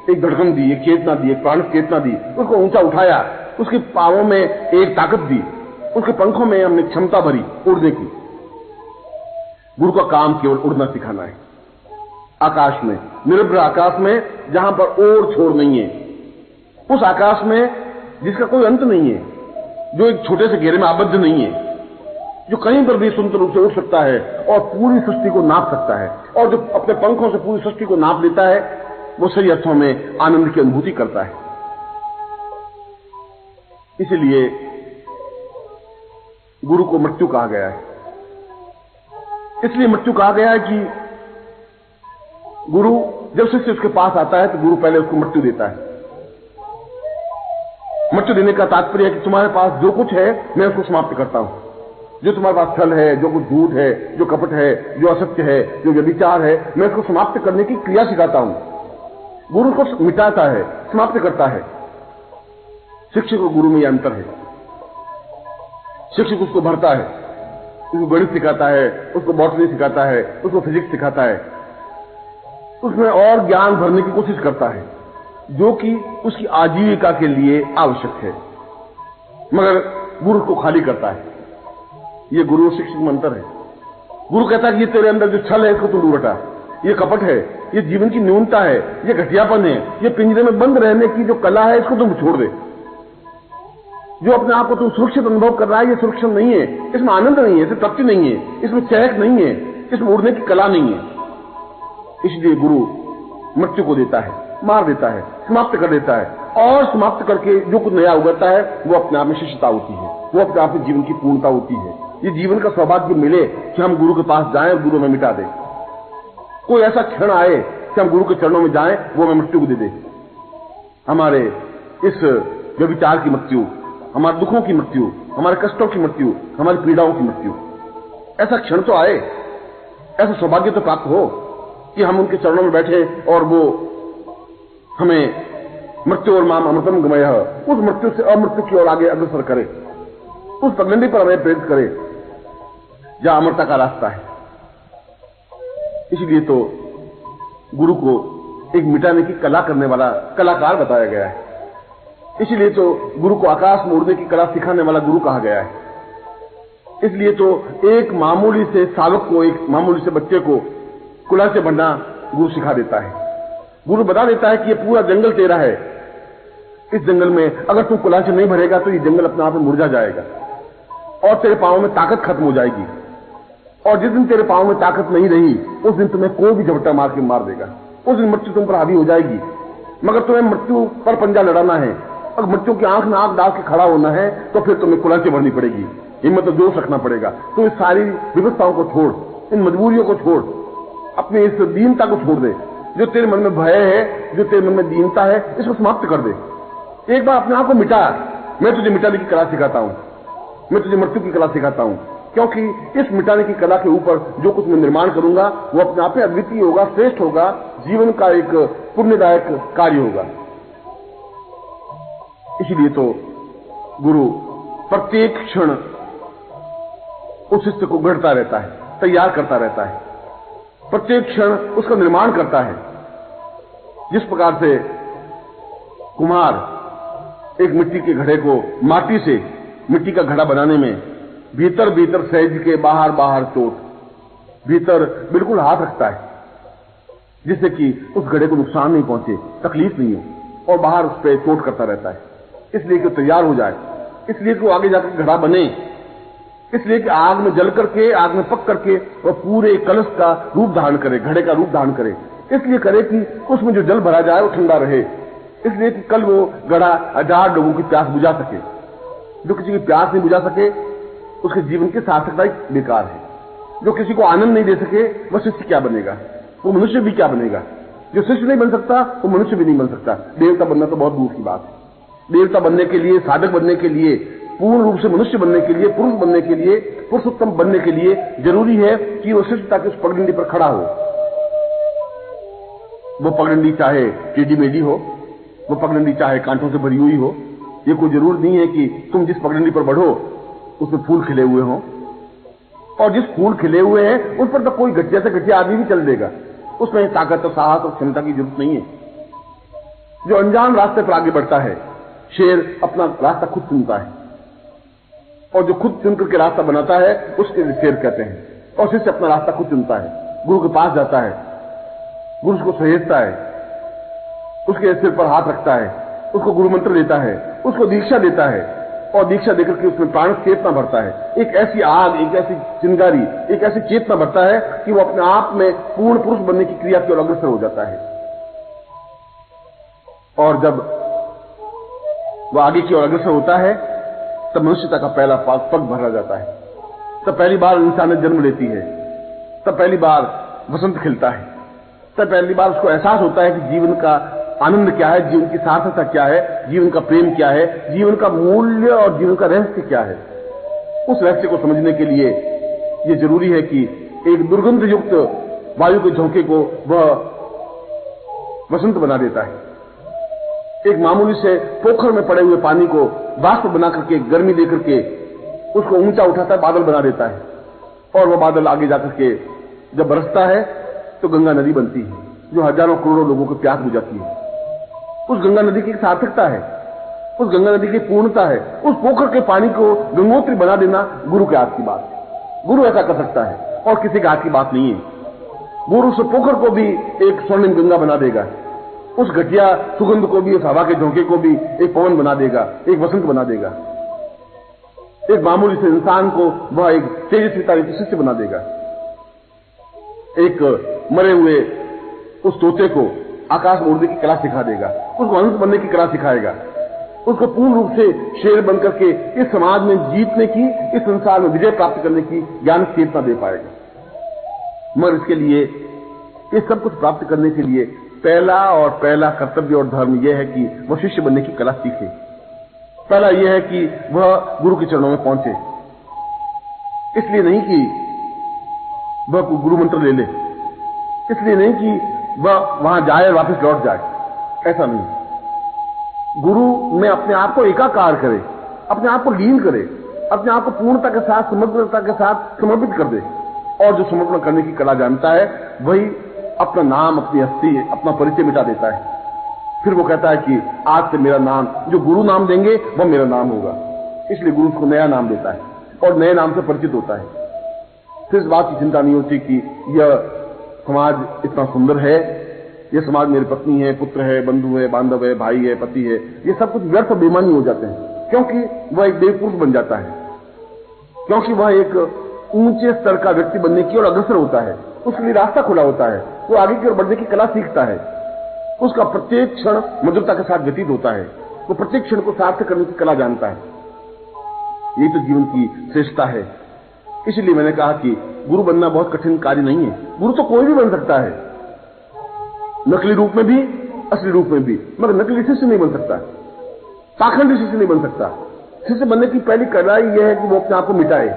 एक धड़कन दी, एक चेतना दी, एक प्राण चेतना दी, उसको ऊंचा उठाया, उसके पांवों में एक ताकत दी, उसके पंखों में हमने क्षमता भरी उड़ने की। गुरु का काम केवल उड़ना सिखाना है, आकाश में, निरभ्र आकाश में, जहां पर ओर छोर नहीं है, उस आकाश में जिसका कोई अंत नहीं है, जो एक छोटे से घेरे में आबद्ध नहीं है, जो कहीं पर भी स्वतंत्र रूप से उठ सकता है और पूरी सृष्टि को नाप सकता है, और जो अपने पंखों से पूरी सृष्टि को नाप लेता है, वो सही अर्थों में आनंद की अनुभूति करता है। इसलिए गुरु को मृत्यु कहा गया है। इसलिए मृत्यु कहा गया है कि गुरु जब शिष्य उसके पास आता है तो गुरु पहले उसको मृत्यु देता है। मृत्यु देने का तात्पर्य है कि तुम्हारे पास जो कुछ है मैं उसको समाप्त करता हूं। जो तुम्हारे पास छल है, जो कुछ झूठ है, जो कपट है, जो असत्य है, जो व्यभिचार है, मैं उसको समाप्त करने की क्रिया सिखाता हूं। गुरु को मिटाता है, समाप्त करता है। शिक्षक और गुरु में यह अंतर है। शिक्षक उसको भरता है, उसको गणित सिखाता है, उसको बॉटनी सिखाता है, उसको फिजिक्स सिखाता है, उसमें और ज्ञान भरने की कोशिश करता है जो कि उसकी आजीविका के लिए आवश्यक है, मगर गुरु को खाली करता है। यह गुरु और शिक्षक में अंतर है। गुरु कहता है कि ये तेरे अंदर जो छल है इसको तू दूर हटा, ये कपट है, ये जीवन की न्यूनता है, ये घटियापन है, ये पिंजरे में बंद रहने की जो कला है इसको तुम छोड़ दे। जो अपने आप को तुम सुरक्षित अनुभव कर रहा है, ये सुरक्षित नहीं है, इसमें आनंद नहीं है, इसमें तृप्ति नहीं है, इसमें चहक नहीं है, इसमें उड़ने की कला नहीं है। इसलिए गुरु मृत्यु को देता है, मार देता है, समाप्त कर देता है, और समाप्त करके जो कुछ नया उगता है वो अपने आप में शिष्यता होती है, वो अपने आप में जीवन की पूर्णता होती है। ये जीवन का सौभाग्य मिले कि हम गुरु के पास जाएं और गुरु हमें मिटा दे। कोई ऐसा क्षण आए कि हम गुरु के चरणों में जाएं, वो हमें मृत्यु को दे दे। हमारे इस व्यभिचार की मृत्यु, हमारे दुखों की मृत्यु, हमारे कष्टों की मृत्यु, हमारी पीड़ाओं की मृत्यु, ऐसा क्षण तो आए, ऐसा सौभाग्य तो प्राप्त हो कि हम उनके चरणों में बैठे और वो हमें मृत्यु और माम अमृतम गमयः, उस मृत्यु से अमृत्यु की ओर आगे अग्रसर करे, उस पगडंडी पर हमें प्रेरित करे जहां अमरता का रास्ता है। इसलिए तो गुरु को एक मिटाने की कला करने वाला कलाकार बताया गया है। इसलिए तो गुरु को आकाश में उड़ने की कला सिखाने वाला गुरु कहा गया है। इसलिए तो एक मामूली से सावक को, एक मामूली से बच्चे को कुला से बढ़ना गुरु सिखा देता है। गुरु बता देता है कि ये पूरा जंगल तेरा है, इस जंगल में अगर तू कुला से नहीं भरेगा तो ये जंगल अपने आप में मुरझा जाएगा और तेरे पांव में ताकत खत्म हो जाएगी, और जिस दिन तेरे पांव में ताकत नहीं रही उस दिन तुम्हें कोई भी झपटा मार के मार देगा, उस दिन मृत्यु तुम पर हावी हो जाएगी। मगर तुम्हें मृत्यु पर पंजा लड़ाना है, अगर मृत्यु की आंख में आंख डाल के खड़ा होना है तो फिर तुम्हें कुला से भरनी पड़ेगी, हिम्मत और जोश रखना पड़ेगा। तो इस सारी विवस्थाओं को छोड़, इन मजबूरियों को छोड़, अपनी इस दीनता को छोड़ दे, जो तेरे मन में भय है, जो तेरे मन में दीनता है, इसको समाप्त कर दे। एक बार अपने आप को मिटा। मैं तुझे मिटाने की कला सिखाता हूं, मैं तुझे मृत्यु की कला सिखाता हूं, क्योंकि इस मिटाने की कला के ऊपर जो कुछ मैं निर्माण करूंगा वो अपने आप में अद्वितीय होगा, श्रेष्ठ होगा, जीवन का एक पुण्यदायक कार्य होगा। इसलिए तो गुरु प्रत्येक क्षण उस शिष्य को गढ़ता रहता है, तैयार करता रहता है, प्रत्येक क्षण उसका निर्माण करता है। जिस प्रकार से कुम्हार एक मिट्टी के घड़े को माटी से मिट्टी का घड़ा बनाने में भीतर भीतर सहज के बाहर बाहर चोट, भीतर बिल्कुल हाथ रखता है जिससे कि उस घड़े को नुकसान नहीं पहुंचे, तकलीफ नहीं हो, और बाहर उस पर चोट करता रहता है, इसलिए कि तैयार हो जाए, इसलिए कि वो आगे जाकर घड़ा बने, इसलिए कि आग में जल करके, आग में पक करके और पूरे कलश का रूप धारण करे, घड़े का रूप धारण करे। इसलिए करे कि उसमें जो जल भरा जाए वो ठंडा रहे, इसलिए कि कल वो घड़ा 1000 लोगों की प्यास बुझा सके। जो किसी की प्यास नहीं बुझा सके उसके जीवन की सार्थकता बेकार है। जो किसी को आनंद नहीं दे सके वह शिष्य क्या बनेगा, वो मनुष्य भी क्या बनेगा। जो शिष्य नहीं बन सकता वो मनुष्य भी नहीं बन सकता। देवता बनना तो बहुत दूर की बात है। देवता बनने के लिए, साधक बनने के लिए, पूर्ण रूप से मनुष्य बनने के लिए, पुरुष बनने के लिए, पुरुषोत्तम बनने के लिए जरूरी है कि वो शिष्यता की उस पगडंडी पर खड़ा हो। वो पगडंडी चाहे टेढ़ी मेढ़ी हो, वो पगडंडी चाहे कांटों से भरी हुई हो, ये कोई जरूर नहीं है कि तुम जिस पगडंडी पर बढ़ो उसमें फूल खिले हुए हों, और जिस फूल खिले हुए हैं उस पर तो कोई घटिया से घटिया आदमी भी चल देगा, उसमें ताकत और साहस और क्षमता की जरूरत नहीं है। जो अनजान रास्ते पर आगे बढ़ता है, शेर अपना रास्ता खुद चुनता है, और जो खुद चुन करके रास्ता बनाता है उसके शेर कहते हैं। और शिष्य अपना रास्ता खुद चुनता है, गुरु के पास जाता है, गुरु उसको सहेजता है, उसके सिर पर हाथ रखता है, उसको गुरु मंत्र देता है, उसको दीक्षा देता है और दीक्षा देकर के उसमें प्राण चेतना भरता है। एक ऐसी आग, एक ऐसी चिंगारी, एक ऐसी चेतना भरता है कि वो अपने आप में पूर्ण पुरुष बनने की क्रिया की ओर अग्रसर हो जाता है। और जब वह आगे की ओर अग्रसर होता है तब मनुष्यता का पहला पग भरा जाता है। तब पहली बार इंसानियत जन्म लेती है, तब पहली बार वसंत खिलता है, तब पहली बार उसको एहसास होता है कि जीवन का आनंद क्या है, जीवन की सार्थकता क्या है, जीवन का प्रेम क्या है, जीवन का मूल्य और जीवन का रहस्य क्या है। उस रहस्य को समझने के लिए यह जरूरी है कि एक दुर्गंध युक्त वायु के झोंके को वह वसंत बना देता है। एक मामूली से पोखर में पड़े हुए पानी को बाष्प बना करके, गर्मी देकर के उसको ऊंचा उठाता है, बादल बना देता है और वह बादल आगे जाकर के जब बरसता है तो गंगा नदी बनती है, जो हजारों करोड़ों लोगों को प्यास बुझाती है। उस गंगा नदी की सार्थकता है, उस गंगा नदी की पूर्णता है। उस पोखर के पानी को गंगोत्री बना देना गुरु के हाथ की बात है। गुरु ऐसा कर सकता है और किसी के हाथ की बात नहीं है। गुरु उस पोखर को भी एक स्वर्णिम गंगा बना देगा, उस घटिया सुगंध को भी, उस हवा के झोंके को भी एक पवन बना देगा, एक वसंत बना देगा। एक मामूली से इंसान को वह एक तेजस्वी तारीख शिष्य बना देगा। एक मरे हुए उस तोते को आकाश में उड़ने की कला सिखा देगा, उसको हंस बनने की कला सिखाएगा, उसको पूर्ण रूप से शेर बनकर के इस समाज में जीतने की, इस संसार में विजय प्राप्त करने की ज्ञान चेतना दे पाएगा। मगर इसके लिए, ये सब कुछ प्राप्त करने के लिए पहला कर्तव्य और धर्म यह है कि वह शिष्य बनने की कला सीखे। पहला यह है कि वह गुरु के चरणों में पहुंचे। इसलिए नहीं कि वह गुरु मंत्र ले ले, इसलिए नहीं कि वह वहां जाए और वापस लौट जाए, ऐसा नहीं। गुरु में अपने आप को एकाकार करे, अपने आप को लीन करे, अपने आप को पूर्णता के साथ, समग्रता के साथ समर्पित कर दे। और जो समर्पण करने की कला जानता है वही अपना नाम, अपनी हस्ती, अपना परिचय मिटा देता है। फिर वो कहता है कि आज से मेरा नाम, जो गुरु नाम देंगे वह मेरा नाम होगा। इसलिए गुरु उसको नया नाम देता है और नए नाम से परिचित होता है। फिर इस बात की चिंता नहीं होती कि यह समाज इतना सुंदर है, यह समाज मेरी पत्नी है, पुत्र है, बंधु है, बांधव है, भाई है, पति है, ये सब कुछ व्यर्थ बेईमानी हो जाते हैं, क्योंकि वह एक देवपुरुष बन जाता है, क्योंकि वह एक ऊंचे स्तर का व्यक्ति बनने की ओर अग्रसर होता है। उसके लिए रास्ता खुला होता है, वो आगे की ओर बढ़ने की कला सीखता है। उसका प्रत्येक क्षण मधुरता के साथ व्यतीत होता है, वो प्रत्येक क्षण को सार्थक करने की कला जानता है। यही तो जीवन की श्रेष्ठता है। इसलिए मैंने कहा कि गुरु बनना बहुत कठिन कार्य नहीं है। गुरु तो कोई भी बन सकता है, नकली रूप में भी, असली रूप में भी, मगर नकली शिष्य नहीं बन सकता, पाखंडी शिष्य नहीं बन सकता। शिष्य बनने की पहली कला यह है कि वो अपने आप को मिटाए,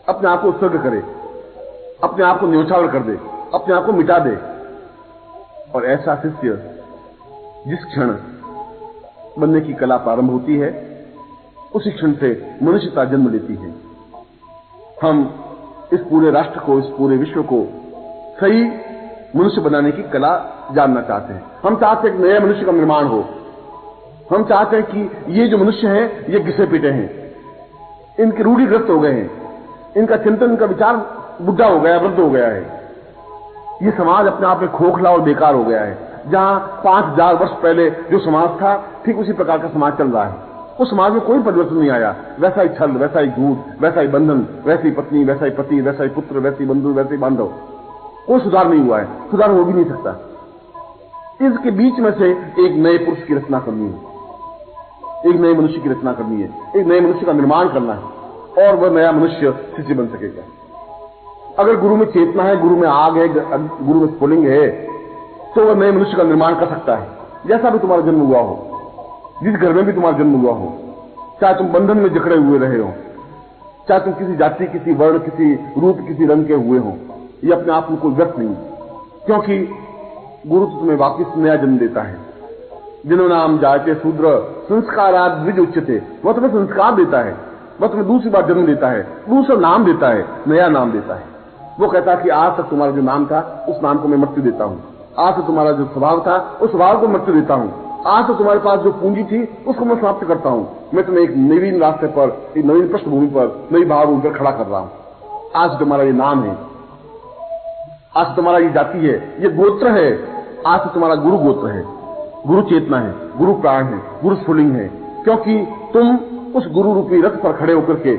अपने आप को उत्सर्ग करे, अपने आप को न्योछावर कर दे, अपने आप को मिटा दे। और ऐसा शिष्य जिस क्षण बनने की कला प्रारंभ होती है, उसी क्षण से मनुष्यता जन्म लेती है। हम इस पूरे राष्ट्र को, इस पूरे विश्व को सही मनुष्य बनाने की कला जानना चाहते हैं। हम चाहते हैं कि नए मनुष्य का निर्माण हो। हम चाहते हैं कि ये जो मनुष्य हैं ये घिसे पीटे हैं, इनके रूढ़िग्रस्त हो गए हैं, इनका चिंतन, इनका विचार बुढ़ा हो गया, वृद्ध हो गया है। ये समाज अपने आप में खोखला और बेकार हो गया है। जहां 5000 वर्ष पहले जो समाज था, ठीक उसी प्रकार का समाज चल रहा है। उस समाज में कोई परिवर्तन नहीं आया। वैसा ही छल, वैसा ही झूठ, वैसा ही बंधन, वैसी पत्नी, वैसा ही पति, वैसा ही पुत्र, वैसी बंधु, वैसे ही बांधव। कोई सुधार नहीं हुआ है, सुधार हो भी नहीं सकता। इसके बीच में से एक नए पुरुष की रचना करनी है, एक नए मनुष्य की रचना करनी है, एक नए मनुष्य का निर्माण करना है, और वह नया मनुष्य शिष्य बन सकेगा। अगर गुरु में चेतना है, गुरु में आग है, गुरु में स्फुलिंग है, तो वह नए मनुष्य का निर्माण कर सकता है। जैसा भी तुम्हारा जन्म हुआ हो, जिस घर में भी तुम्हारा जन्म हुआ हो, चाहे तुम बंधन में जकड़े हुए रहे हो, चाहे तुम किसी जाति, किसी वर्ण, किसी रूप, किसी रंग के हुए हो, ये अपने आप में कोई व्यर्थ नहीं, क्योंकि गुरु तो तुम्हें वापिस नया जन्म देता है। जिन्हों नाम जाते शूद्र संस्काराद द्विज उच्चते, वह तुम्हें संस्कार देता है, वह तुम्हें दूसरी बार जन्म देता है, दूसरा नाम देता है, नया नाम देता है। वो कहता है कि आज तक तुम्हारा जो नाम था, उस नाम को मैं मृत्यु देता हूं। आज तक तुम्हारा जो स्वभाव था, उस स्वभाव को मृत्यु देता हूं। आज तक तुम्हारे पास जो पूंजी थी, उसको मैं समाप्त करता हूं। मैं तुम्हें एक नवीन रास्ते पर, एक नवीन पृष्ठभूमि पर, नई भाव पर खड़ा कर रहा हूं। आज तुम्हारा ये नाम है, आज तुम्हारा ये जाति है, ये गोत्र है, आज से तुम्हारा गुरु गोत्र है, गुरु चेतना है, गुरु प्राण है, गुरु स्फुलिंग है, क्योंकि तुम उस गुरु रूपी रथ पर खड़े होकर के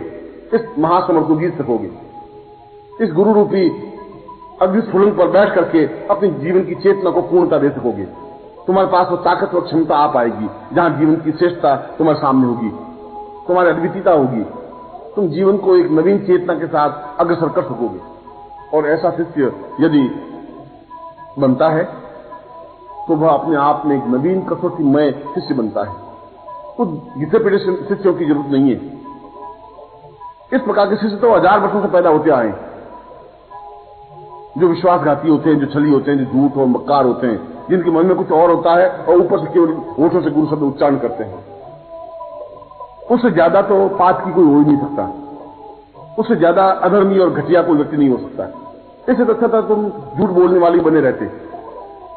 इस महासमर को जीत सकोगे। इस गुरु रूपी अग्नि स्फुलिंग पर बैठ करके अपने जीवन की चेतना को पूर्णता दे सकोगे। तुम्हारे पास वो ताकत और क्षमता आ पाएगी जहां जीवन की श्रेष्ठता तुम्हारे सामने होगी, तुम्हारी अद्वितीयता होगी, तुम जीवन को एक नवीन चेतना के साथ अग्रसर कर सकोगे। और ऐसा शिष्य यदि बनता है तो वह अपने आप में एक नवीन कसौटीमय शिष्य बनता है। कुछ घिसे पिटे शिष्यों की जरूरत नहीं है। इस प्रकार के शिष्य तो 1000 वर्षों से पैदा होते आए, जो विश्वासघाती होते हैं, जो छली होते हैं, जो झूठ और मक्कार होते हैं, जिनके मन में कुछ और होता है और ऊपर से केवल होठों से गुरु शब्द उच्चारण करते हैं। उससे ज्यादा तो पाप की कोई हो ही नहीं सकता, उससे ज्यादा अधर्मी और घटिया कोई व्यक्ति नहीं हो सकता। इससे तो अच्छा था तुम झूठ बोलने वाली बने रहते,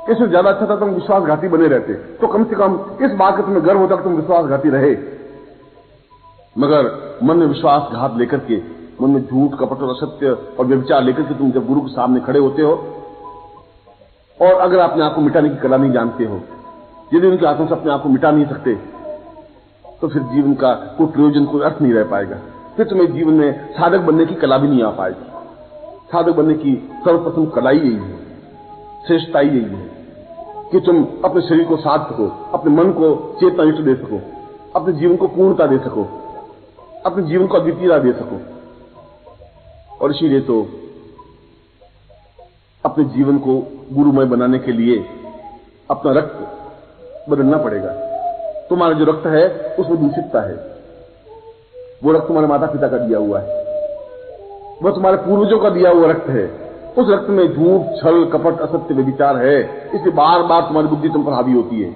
इससे ज्यादा अच्छा था तुम विश्वासघाती बने रहते। तो कम से कम इस बात का तुम्हें गर्व होता कि तुम विश्वासघाती रहे। मगर मन में विश्वासघात लेकर के, मन में झूठ, कपट और असत्य और व्यभिचार लेकर के तुम जब गुरु के सामने खड़े होते हो और अगर अपने आप को मिटाने की कला नहीं जानते हो, यदि उनके हाथों से अपने आप को मिटा नहीं सकते, तो फिर जीवन का कोई प्रयोजन, कोई अर्थ नहीं रह पाएगा। फिर तुम्हें जीवन में साधक बनने की कला भी नहीं आ पाएगी। साधक बनने की सर्वप्रथम कला ही यही है, श्रेष्ठता ही यही है कि तुम अपने शरीर को साध सको, अपने मन को चेतना युक्त दे सको, अपने जीवन को पूर्णता दे सको, अपने जीवन को अद्वितीयता दे सको। और इसीलिए तो अपने जीवन को गुरुमय बनाने के लिए अपना रक्त बदलना पड़ेगा। तुम्हारा जो रक्त है उसमें दूषितता है, वो रक्त तुम्हारे माता पिता का दिया हुआ है, वह तुम्हारे पूर्वजों का दिया हुआ रक्त है। उस रक्त में झूठ, छल, कपट, असत्य, व्यभिचार है। इसलिए बार बार तुम्हारी बुद्धि तुम पर हावी होती है,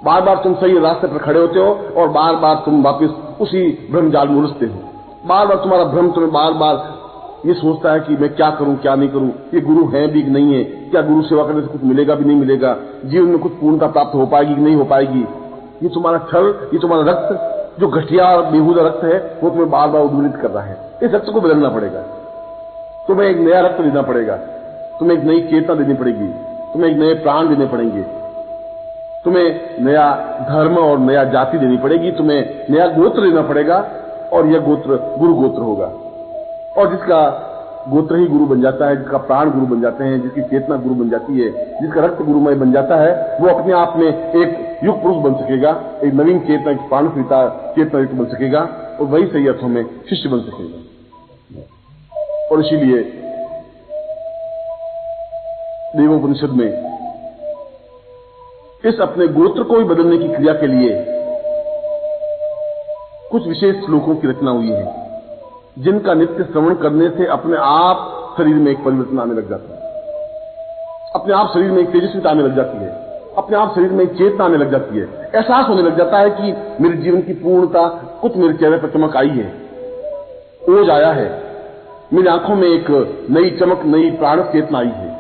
बार बार तुम सही रास्ते पर खड़े होते हो और बार बार तुम वापस उसी भ्रम जाल में उलझते हो। बार बार तुम्हारा भ्रम तुम्हें बार बार ये सोचता है कि मैं क्या करूं, क्या नहीं करूं, ये गुरु है भी कि नहीं है, क्या गुरु सेवा करने से कुछ मिलेगा भी नहीं मिलेगा, जीवन में कुछ पूर्णता प्राप्त हो पाएगी कि नहीं हो पाएगी। ये तुम्हारा छल, ये तुम्हारा रक्त जो घटिया और बेहुदा रक्त है, वो तुम्हें बार बार उद्वेलित कर रहा है। इस रक्त को बदलना पड़ेगा, तुम्हें एक नया रक्त देना पड़ेगा, तुम्हें एक नई चेतना देनी पड़ेगी, तुम्हें एक नए प्राण देने पड़ेंगे, तुम्हें नया धर्म और नया जाति देनी पड़ेगी, तुम्हें नया गोत्र देना पड़ेगा। और यह गोत्र गुरु गोत्र होगा। और जिसका गोत्र ही गुरु बन जाता है, जिसका प्राण गुरु बन जाते हैं, जिसकी चेतना गुरु बन जाती है, जिसका रक्त गुरुमय बन जाता है, वो अपने आप में एक युग पुरुष बन सकेगा, एक नवीन चेतना, एक प्राण चेतना युक्त बन सकेगा और वही सही अर्थों में शिष्य बन सकेगा। और इसीलिए देवोपनिषद में इस अपने गोत्र को भी बदलने की क्रिया के लिए कुछ विशेष श्लोकों की रचना हुई है, जिनका नित्य श्रवण करने से अपने आप शरीर में एक परिवर्तन आने लग जाता है, अपने आप शरीर में एक तेजस्विता आने लग जाती है, अपने आप शरीर में एक चेतना आने लग जाती है, एहसास होने लग जाता है कि मेरे जीवन की पूर्णता, कुछ मेरे चेहरे पर चमक आई है, ओज आया है, मेरी आंखों में एक नई चमक, नई प्राण चेतना आई है।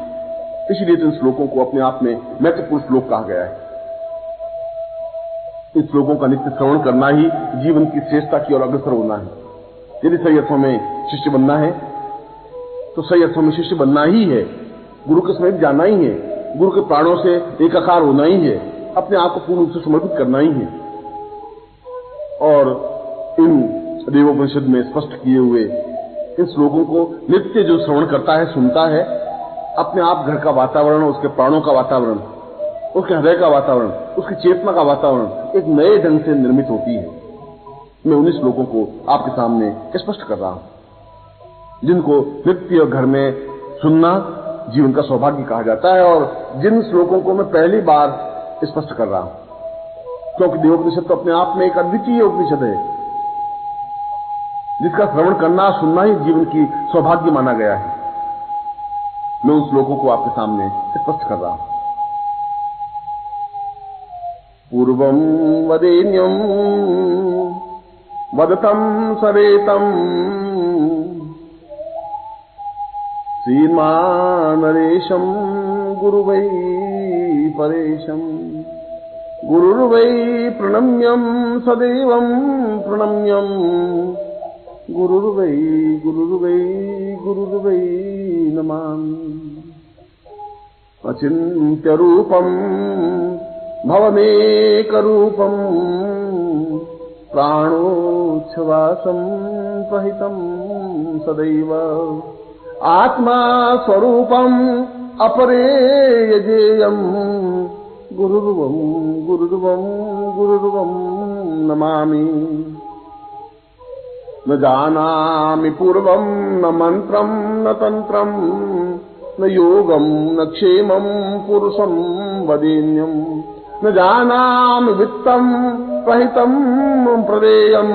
इसलिए तो इन श्लोकों को अपने आप में महत्वपूर्ण श्लोक कहा गया है। इन श्लोकों का नित्य श्रवण करना ही जीवन की श्रेष्ठता की ओर अग्रसर होना है। यदि सही अर्थों में शिष्य बनना है तो सही अर्थों में शिष्य बनना ही है, गुरु के समीप जाना ही है, गुरु के प्राणों से एकाकार होना ही है, अपने आप को पूर्ण रूप से समर्पित करना ही है। और इन देवोपनिषद में स्पष्ट किए हुए इन श्लोकों को नित्य जो श्रवण करता है, सुनता है, अपने आप घर का वातावरण, उसके प्राणों का वातावरण, उसके हृदय का वातावरण, उसकी चेतना का वातावरण एक नए ढंग से निर्मित होती है। मैं उन्हीं श्लोकों को आपके सामने स्पष्ट कर रहा हूं, जिनको नित्य घर में सुनना जीवन का सौभाग्य कहा जाता है और जिन श्लोकों को मैं पहली बार स्पष्ट कर रहा हूं, क्योंकि देवोपनिषद तो अपने आप में एक अद्वितीय उपनिषद है, जिसका श्रवण करना, सुनना ही जीवन की सौभाग्य माना गया है। मैं उन श्लोकों को आपके सामने स्पष्ट कर रहा हूं। पूर्वं वदेन्यं वदतं सरेतं श्रीमानरेशं गुरुवै परेशं गुरुर्वै प्रणम्यं सदैवं प्रणम्यं गुरुर्वै गुरुर्वै गुरुर्वै नमामि। अचिन्त्य रूपम भवमेक रूपम प्राणोच्छ्वासं प्रहितं सदैव आत्मा स्वरूपम् अपरेयजेयम् गुरुर्वं गुरुर्वं गुरुर्वं नमामि न जानामि पूर्वं न मन्त्रं न तन्त्रं न योगं न क्षेमं पुरुषं वदेन्यम् न जानामि वित्तं प्रहितं प्रदेयम्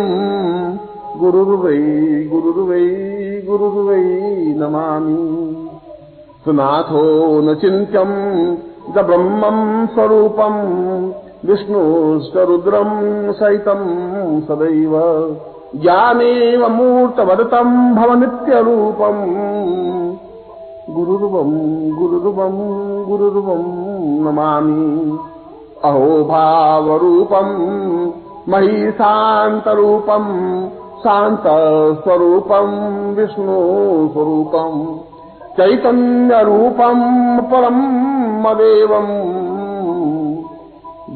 गुरुर्वै गुरुर्वै गुरुर्वै नमामि सुनाथो न चिन्त्यं च ब्रह्मं स्वरूपं विष्णुश्च रुद्रं सहितं सदैव ज्ञानेव मूर्तवदतं भवनित्यरूपम् गुरुर्वं गुरुर्वं गुरुर्वं नमामि अहो भावरूपं महिशान्तरूपं शान्तस्वरूपं विष्णुस्वरूपं चैतन्यरूपं परं मदेवम्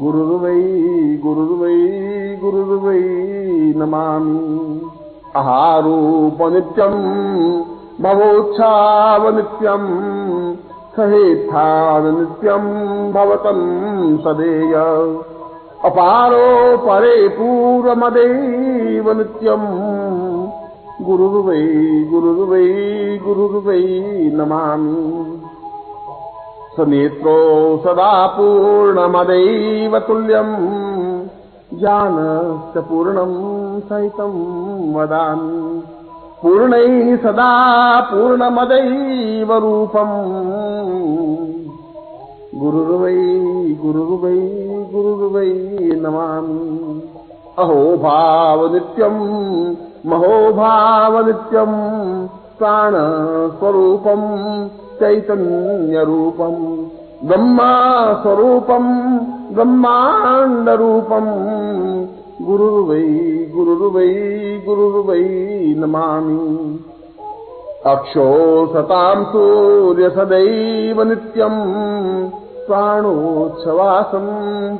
गुरुर्वै गुरुर्वै गुरुर्वै नमामि आहारूपनित्यं भवोत्सावनित्यं सहेत्थाननित्यं भवतं सदेय अपारो परे पूर्वमदेव नित्यम् गुरुर्वै गुरुर्वै गुरुर्वै नमामि सनेत्रो सदा पूर्णमदैव तुल्यम् ज्ञानस्य पूर्णं सहितं वदामि पूर्णैः सदा पूर्णमदैव रूपम् गुरुर्वै गुरुर्वै गुरुर्वै नमामि अहो भावनित्यं महोभावनित्यं प्राणस्वरूपं चैतन्यरूपं ब्रह्मस्वरूपं ब्रह्माण्डरूपं गुरुर्वै गुरुर्वै गुरुर्वै नमामि अक्षो सतां सूर्य सदैव नित्यं प्राणोच्छ्वासं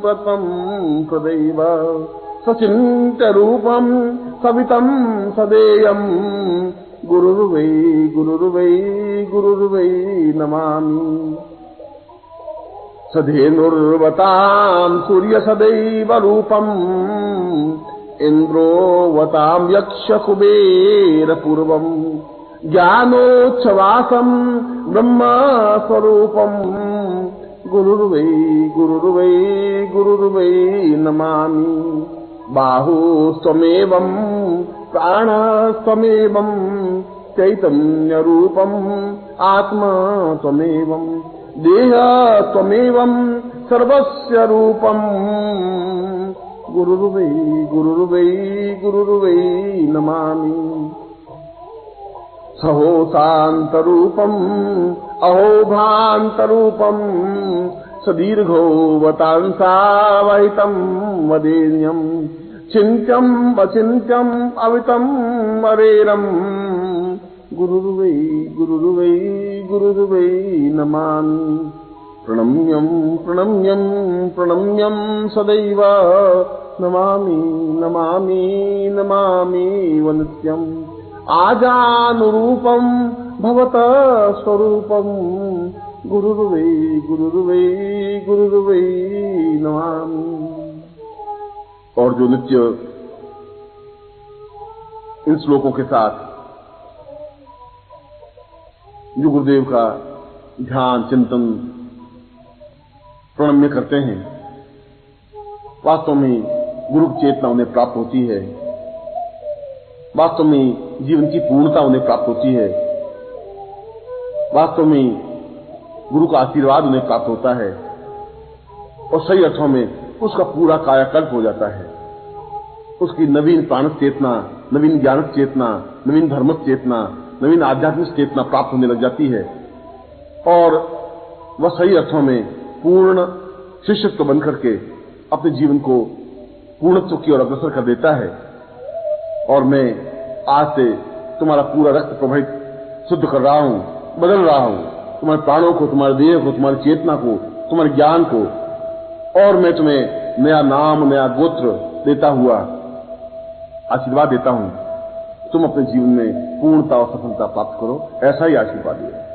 प्रतं सदैव सचिन्त्यरूपं सवितं सदेयम् गुरुर्वै गुरुर्वै गुरुर्वै नमामि सधेनुर्वतां सूर्य सदैव रूपम् इन्द्रोवतां यक्ष कुबेर पूर्वम् ज्ञानोच्छ्वासं ब्रह्मस्वरूपम् गुरुर्वै गुरुर्वै गुरुर्वै नमामि बाहुस्त्वमेवं प्राणस्त्वमेवं चैतन्यरूपम् आत्मा त्वमेवं देहस्त्वमेवं सर्वस्य रूपम् गुरुर्वै गुरुर्वै गुरुर्वै नमामि सहो शान्तरूपम् अहो भान्तरूपम् सदीर्घो वतांसावहितं वदेन्यम् चिन्त्यम् अचिन्त्यम् अवितम् अरेरम् गुरुर्वै गुरुर्वै गुरुर्वै नमामि प्रणम्यम् प्रणम्यम् प्रणम्यम् सदैव नमामि नमामि नमामि वनित्यम् आजानुरूपं भवतः स्वरूपं गुरुर्वै गुरुर्वै गुरुर्वै नमामि। और जो नित्य इन श्लोकों के साथ जो गुरुदेव का ध्यान चिंतन प्रणम्य करते हैं, वास्तव में गुरु की चेतना उन्हें प्राप्त होती है, वास्तव में जीवन की पूर्णता उन्हें प्राप्त होती है, वास्तव में गुरु का आशीर्वाद उन्हें प्राप्त होता है और सही अर्थों में उसका पूरा कायाकल्प हो जाता है। उसकी नवीन प्राण चेतना, नवीन ज्ञान चेतना, नवीन धर्म चेतना, नवीन आध्यात्मिक चेतना प्राप्त होने लग जाती है और वह सही अर्थों में पूर्ण शिष्यत्व बनकर के अपने जीवन को पूर्णत्व की ओर अग्रसर कर देता है। और मैं आज से तुम्हारा पूरा रक्त प्रवाहित शुद्ध कर रहा हूं, बदल रहा हूं, तुम्हारे प्राणों को, तुम्हारे देह को, तुम्हारी चेतना को, तुम्हारे ज्ञान को, और मैं तुम्हें नया नाम, नया गोत्र देता हुआ आशीर्वाद देता हूं। तुम अपने जीवन में पूर्णता और सफलता प्राप्त करो। ऐसा ही आशीर्वाद दिया।